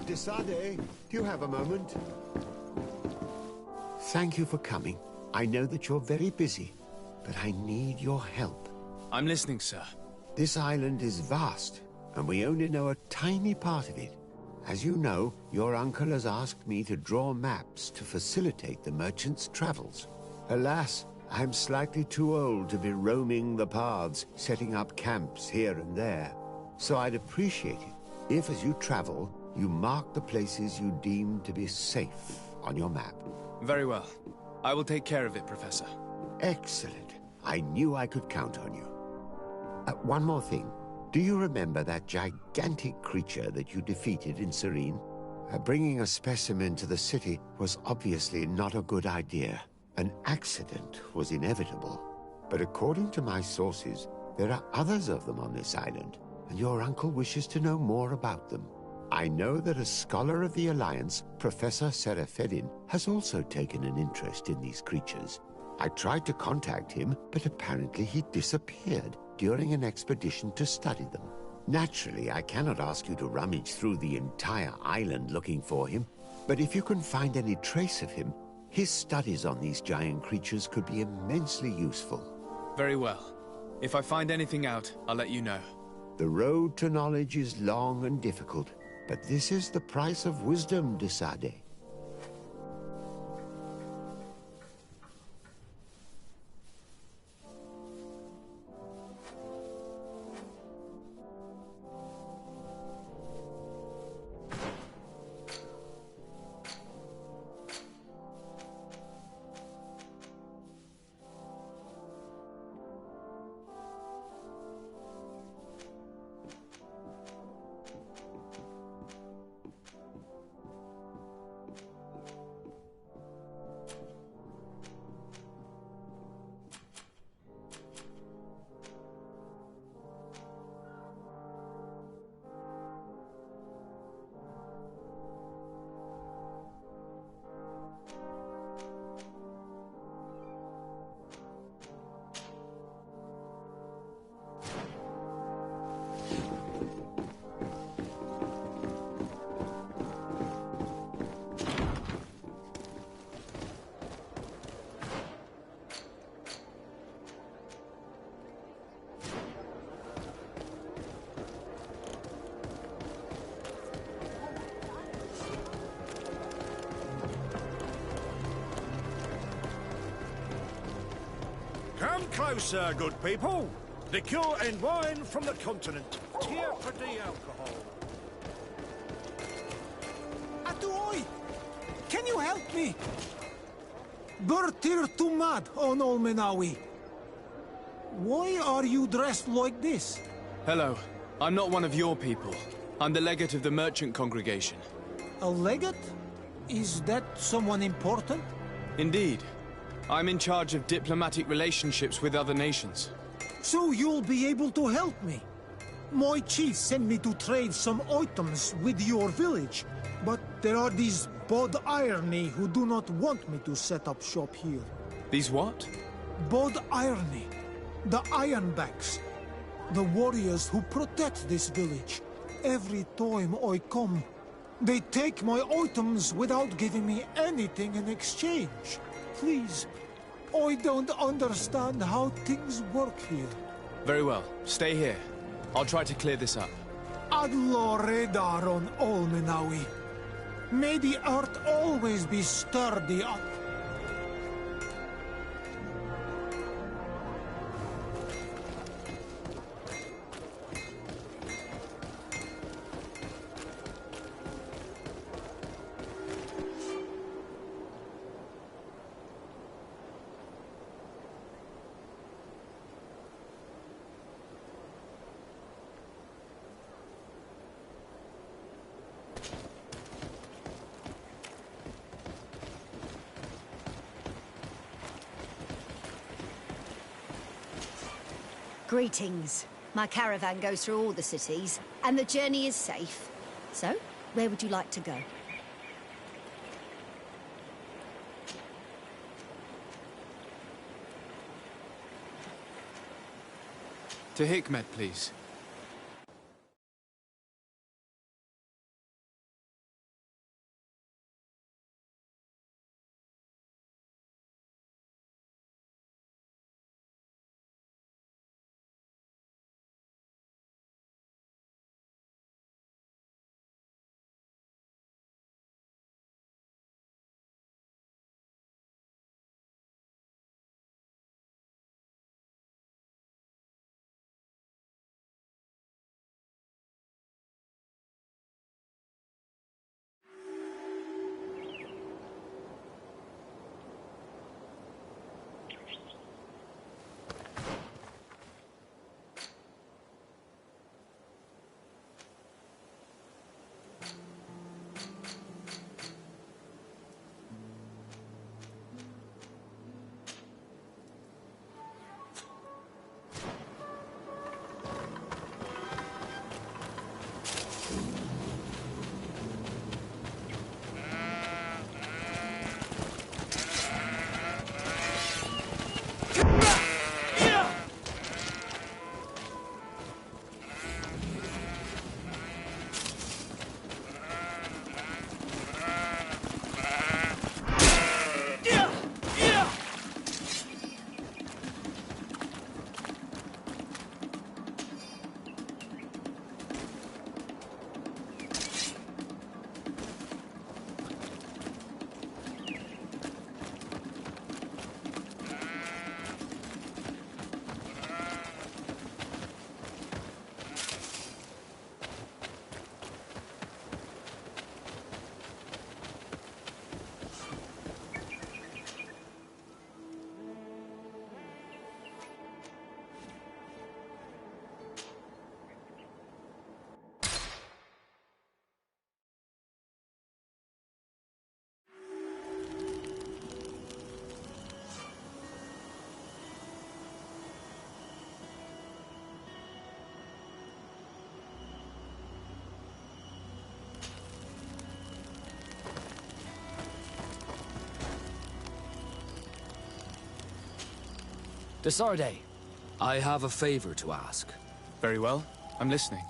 Desade, do you have a moment? Thank you for coming. I know that you're very busy, but I need your help. I'm listening, sir. This island is vast, and we only know a tiny part of it. As you know, your uncle has asked me to draw maps to facilitate the merchant's travels. Alas, I'm slightly too old to be roaming the paths, setting up camps here and there. So I'd appreciate it if, as you travel, you mark the places you deem to be safe on your map. Very well. I will take care of it, Professor. Excellent. I knew I could count on you. One more thing. Do you remember that gigantic creature that you defeated in Serene? Bringing a specimen to the city was obviously not a good idea. An accident was inevitable. But according to my sources, there are others of them on this island, and your uncle wishes to know more about them. I know that a scholar of the Alliance, Professor Serafedin, has also taken an interest in these creatures. I tried to contact him, but apparently he disappeared during an expedition to study them. Naturally, I cannot ask you to rummage through the entire island looking for him, but if you can find any trace of him, his studies on these giant creatures could be immensely useful. Very well. If I find anything out, I'll let you know. The road to knowledge is long and difficult, but this is the price of wisdom, Desade. Come closer, good people. Liqueur and wine from the continent. Here for the alcohol. Atuoi! Can you help me? Bertir Tumad on Olmenawi. Why are you dressed like this? Hello. I'm not one of your people. I'm the legate of the merchant congregation. A legate? Is that someone important? Indeed. I'm in charge of diplomatic relationships with other nations. So you'll be able to help me. My chief sent me to trade some items with your village, but there are these Bod Irony who do not want me to set up shop here. These what? Bod Irony. The Ironbacks. The warriors who protect this village. Every time I come, they take my items without giving me anything in exchange. Please, I don't understand how things work here. Very well. Stay here. I'll try to clear this up. Adlo Redar on Olmenawi. May the earth always be sturdy up. Greetings. My caravan goes through all the cities, and the journey is safe. So, where would you like to go? To Hikmet, please. Desarde, I have a favor to ask. Very well. I'm listening.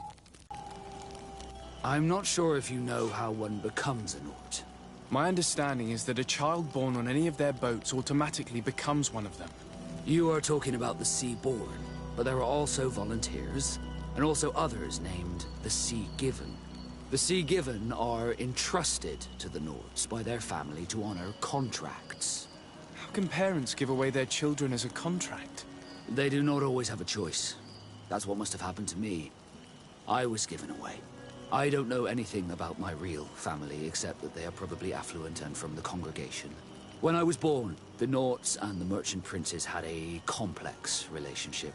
I'm not sure if you know how one becomes a Nort. My understanding is that a child born on any of their boats automatically becomes one of them. You are talking about the Sea-born, but there are also volunteers, and also others named the Sea-given. The Sea-given are entrusted to the Norts by their family to honor contracts. How can parents give away their children as a contract? They do not always have a choice. That's what must have happened to me. I was given away. I don't know anything about my real family, except that they are probably affluent and from the congregation. When I was born, the Norts and the merchant princes had a complex relationship.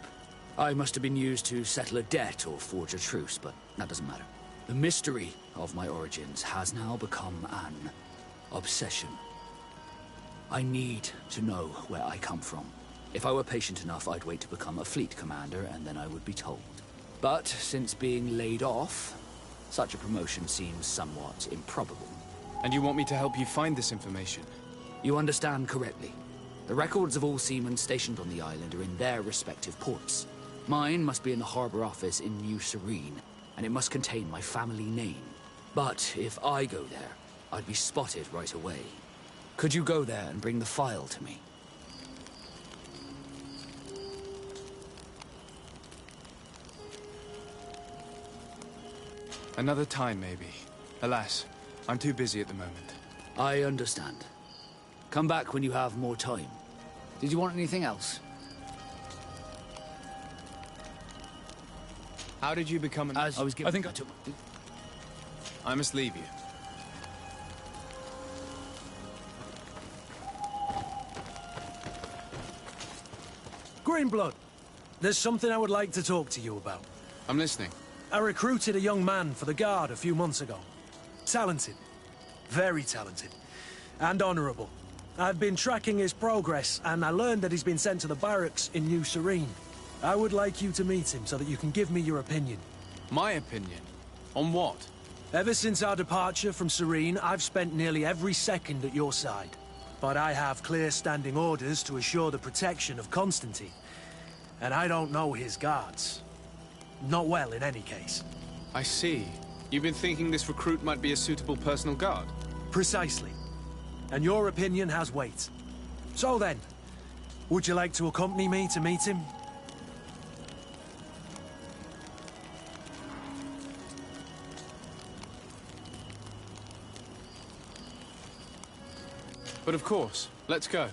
I must have been used to settle a debt or forge a truce, but that doesn't matter. The mystery of my origins has now become an obsession. I need to know where I come from. If I were patient enough, I'd wait to become a fleet commander, and then I would be told. But since being laid off, such a promotion seems somewhat improbable. And you want me to help you find this information? You understand correctly. The records of all seamen stationed on the island are in their respective ports. Mine must be in the harbor office in New Serene, and it must contain my family name. But if I go there, I'd be spotted right away. Could you go there and bring the file to me? Another time, maybe. Alas, I'm too busy at the moment. I understand. Come back when you have more time. Did you want anything else? How did you become an... I was given... I must leave you. Greenblood, there's something I would like to talk to you about. I'm listening. I recruited a young man for the Guard a few months ago. Talented. Very talented. And honorable. I've been tracking his progress, and I learned that he's been sent to the barracks in New Serene. I would like you to meet him so that you can give me your opinion. My opinion? On what? Ever since our departure from Serene, I've spent nearly every second at your side. But I have clear standing orders to assure the protection of Constantine. And I don't know his guards. Not well, in any case. I see. You've been thinking this recruit might be a suitable personal guard? Precisely. And your opinion has weight. So then, would you like to accompany me to meet him? But of course. Let's go.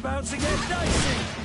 about to get dicey.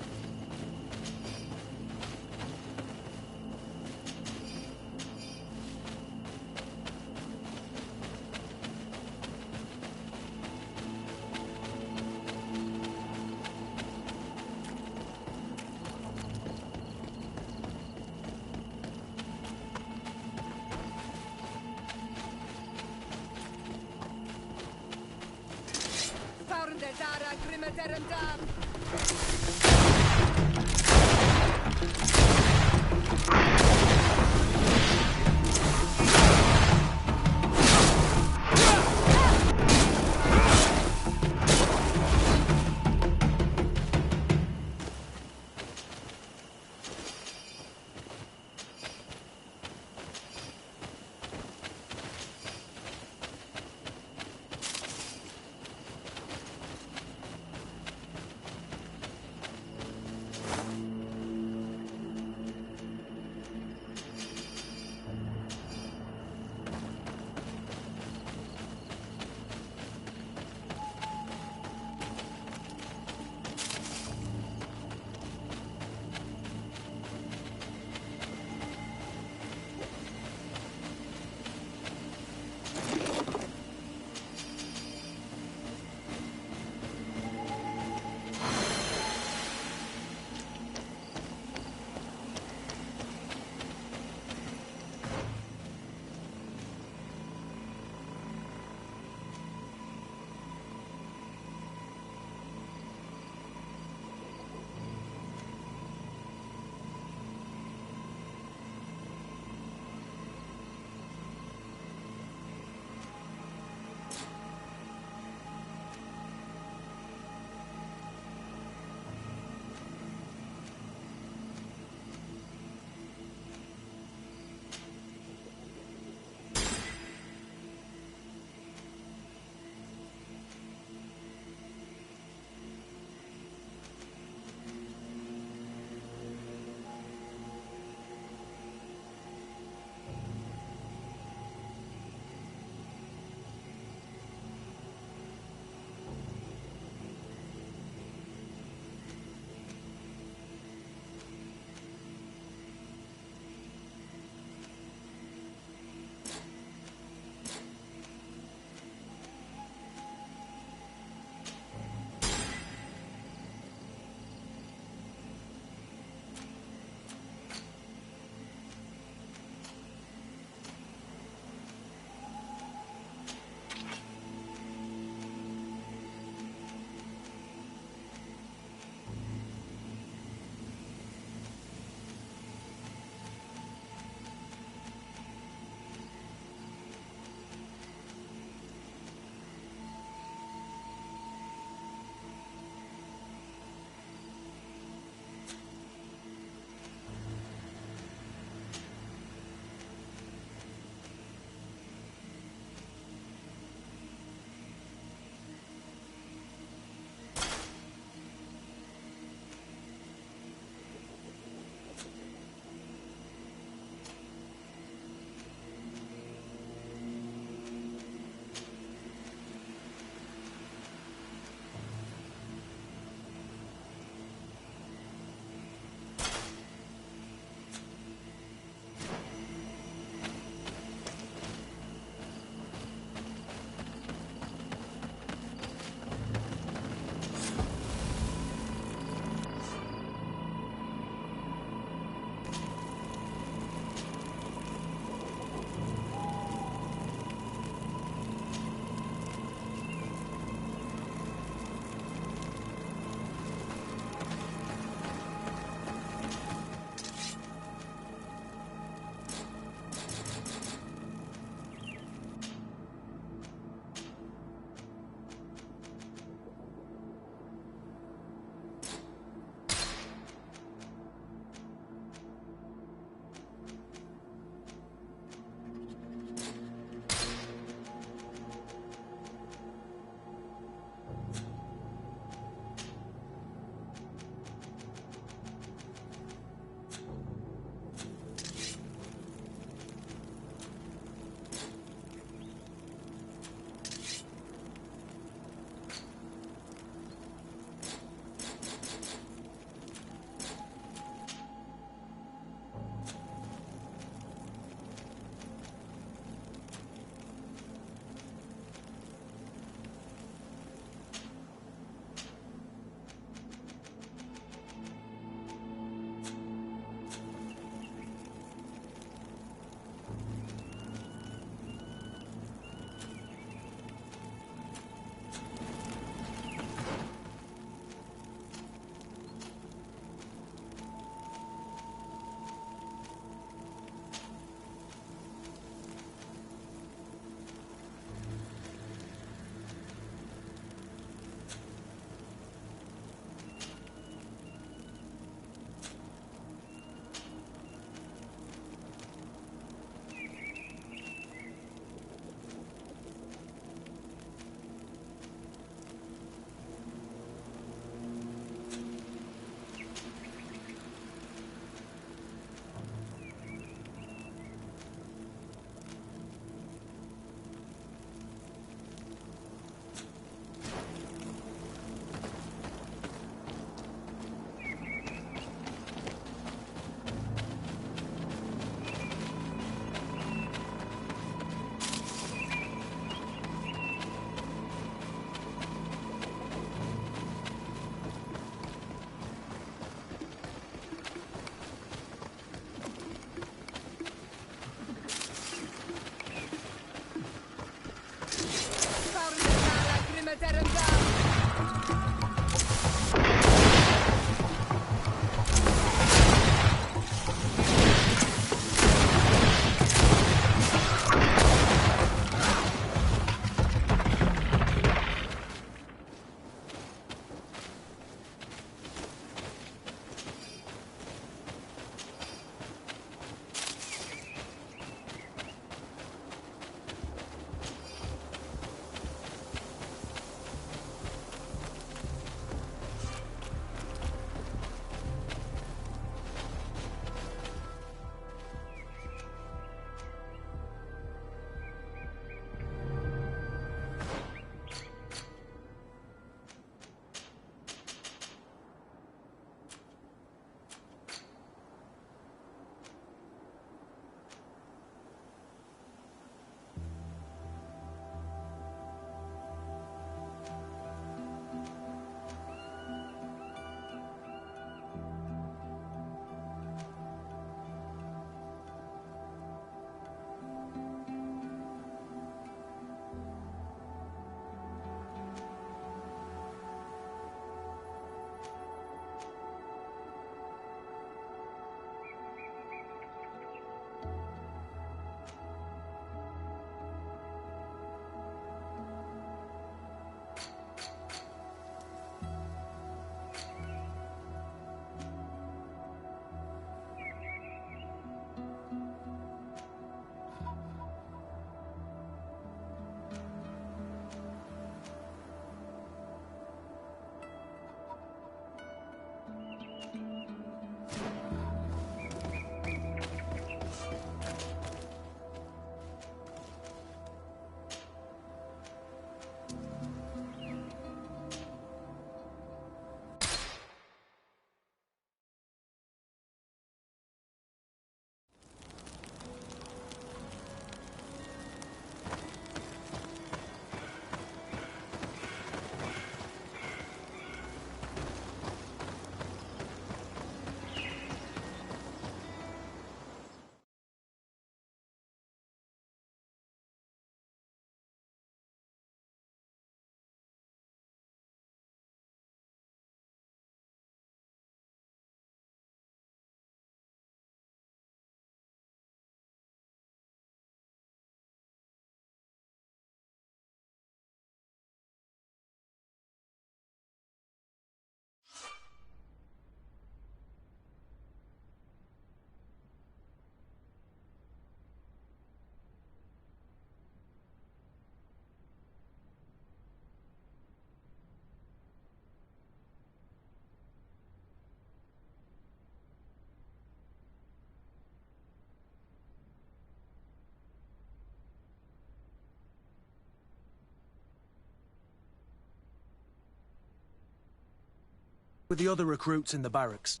with the other recruits in the barracks.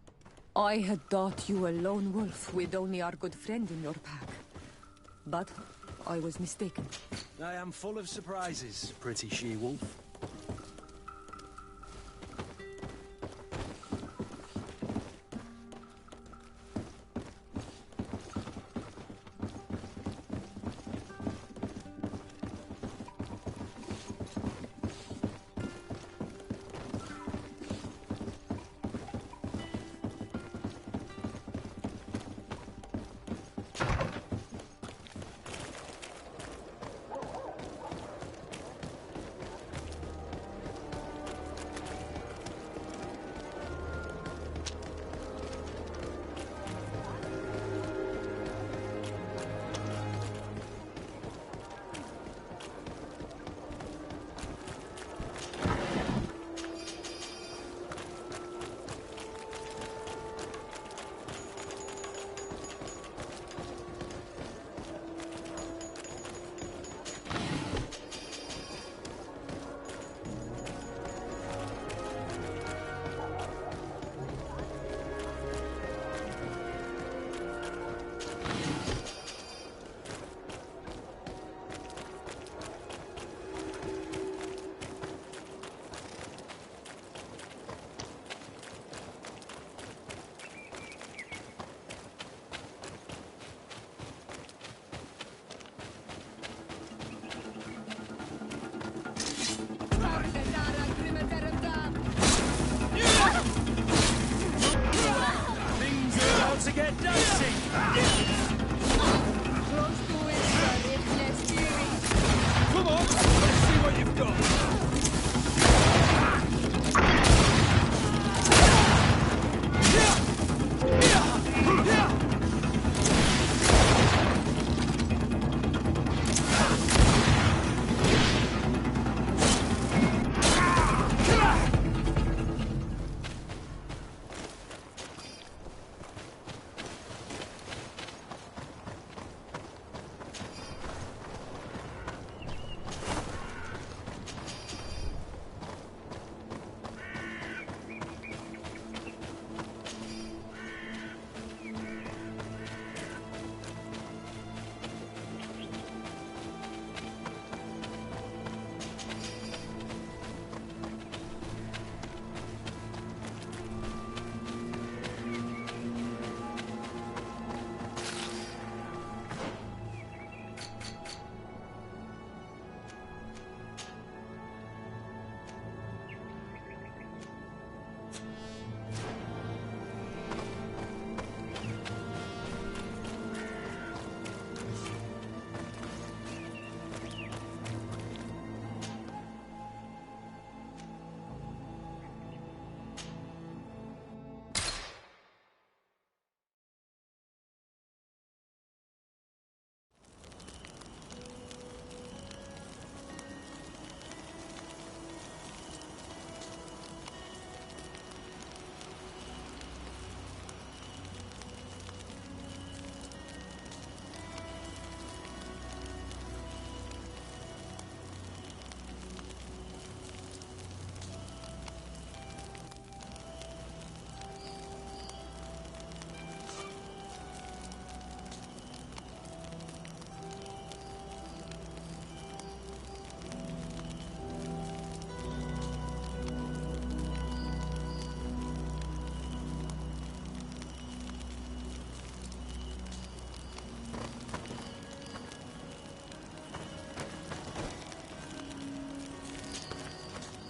I had thought you a lone wolf with only our good friend in your pack. But I was mistaken. I am full of surprises, pretty she-wolf. To get dicey. Close to it, but it's less eerie. Come on, let's see what you've got.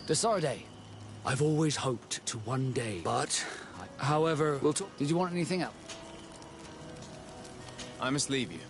Desarde, I've always hoped to one day, but... However, we'll talk. Did you want anything else? I must leave you.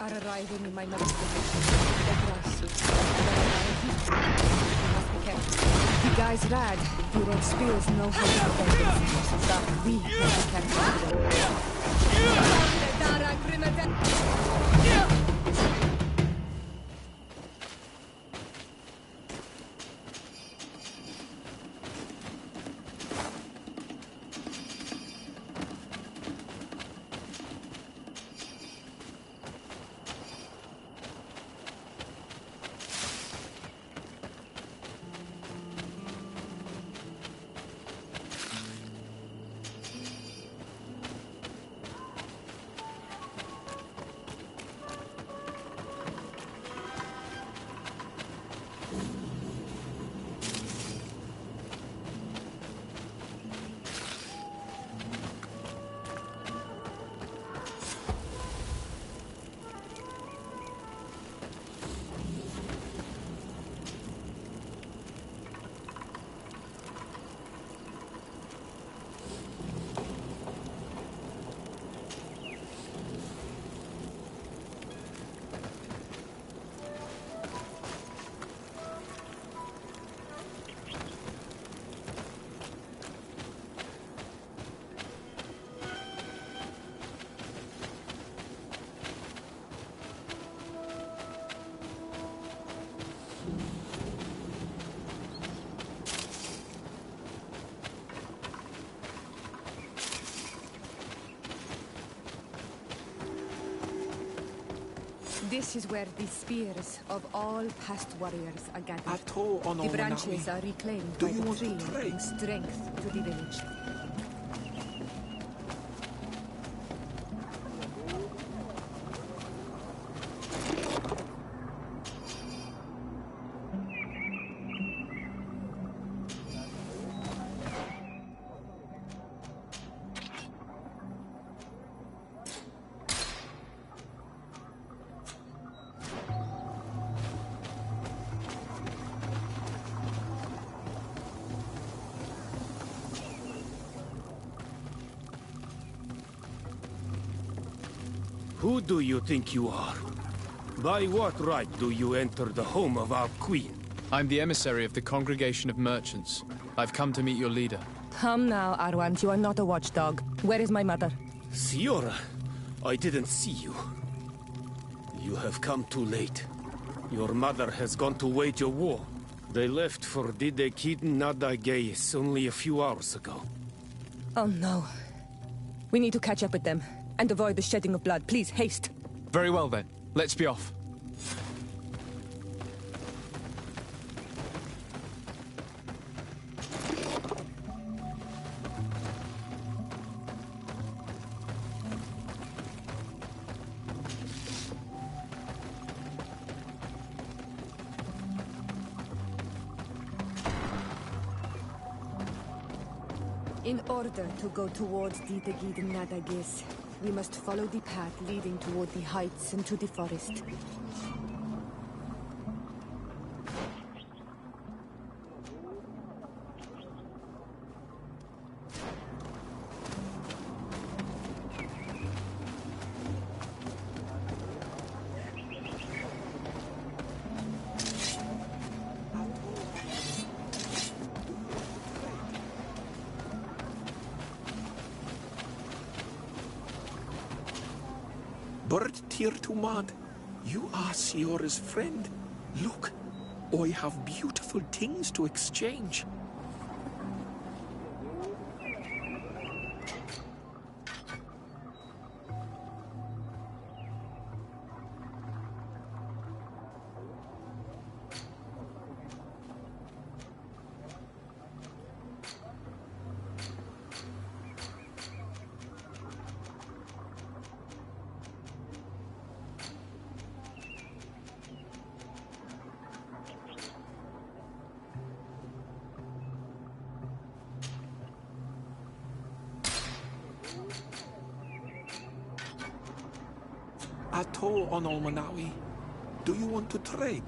are arriving in my mother's village. The grass. Must be careful. The guys rad. The red spears know how to prevent themselves. But we must be careful. This is where the spears of all past warriors are gathered. The branches are reclaimed by the tree and bring strength to the village. Who do you think you are? By what right do you enter the home of our queen? I'm the emissary of the Congregation of Merchants. I've come to meet your leader. Come now, Arwant, you are not a watchdog. Where is my mother? Siora, I didn't see you. You have come too late. Your mother has gone to wage a war. They left for Didekid Nadagais only a few hours ago. Oh no. We need to catch up with them. And avoid the shedding of blood. Please, haste. Very well then. Let's be off. In order to go towards Didegid Nadagis, we must follow the path leading toward the heights and to the forest. Bird Tirtumad, you are Siora's friend. Look, I have beautiful things to exchange. Ato on Olmanawi, do you want to trade?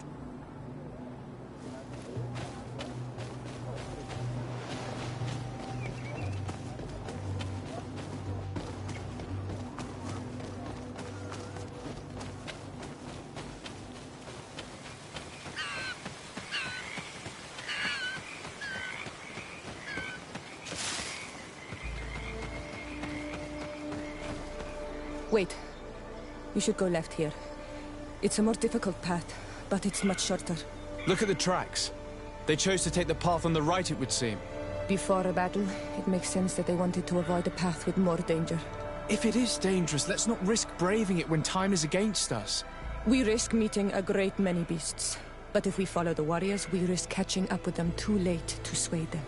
Wait. You should go left here. It's a more difficult path, but it's much shorter. Look at the tracks. They chose to take the path on the right, it would seem. Before a battle, it makes sense that they wanted to avoid a path with more danger. If it is dangerous, let's not risk braving it when time is against us. We risk meeting a great many beasts. But if we follow the warriors, we risk catching up with them too late to sway them.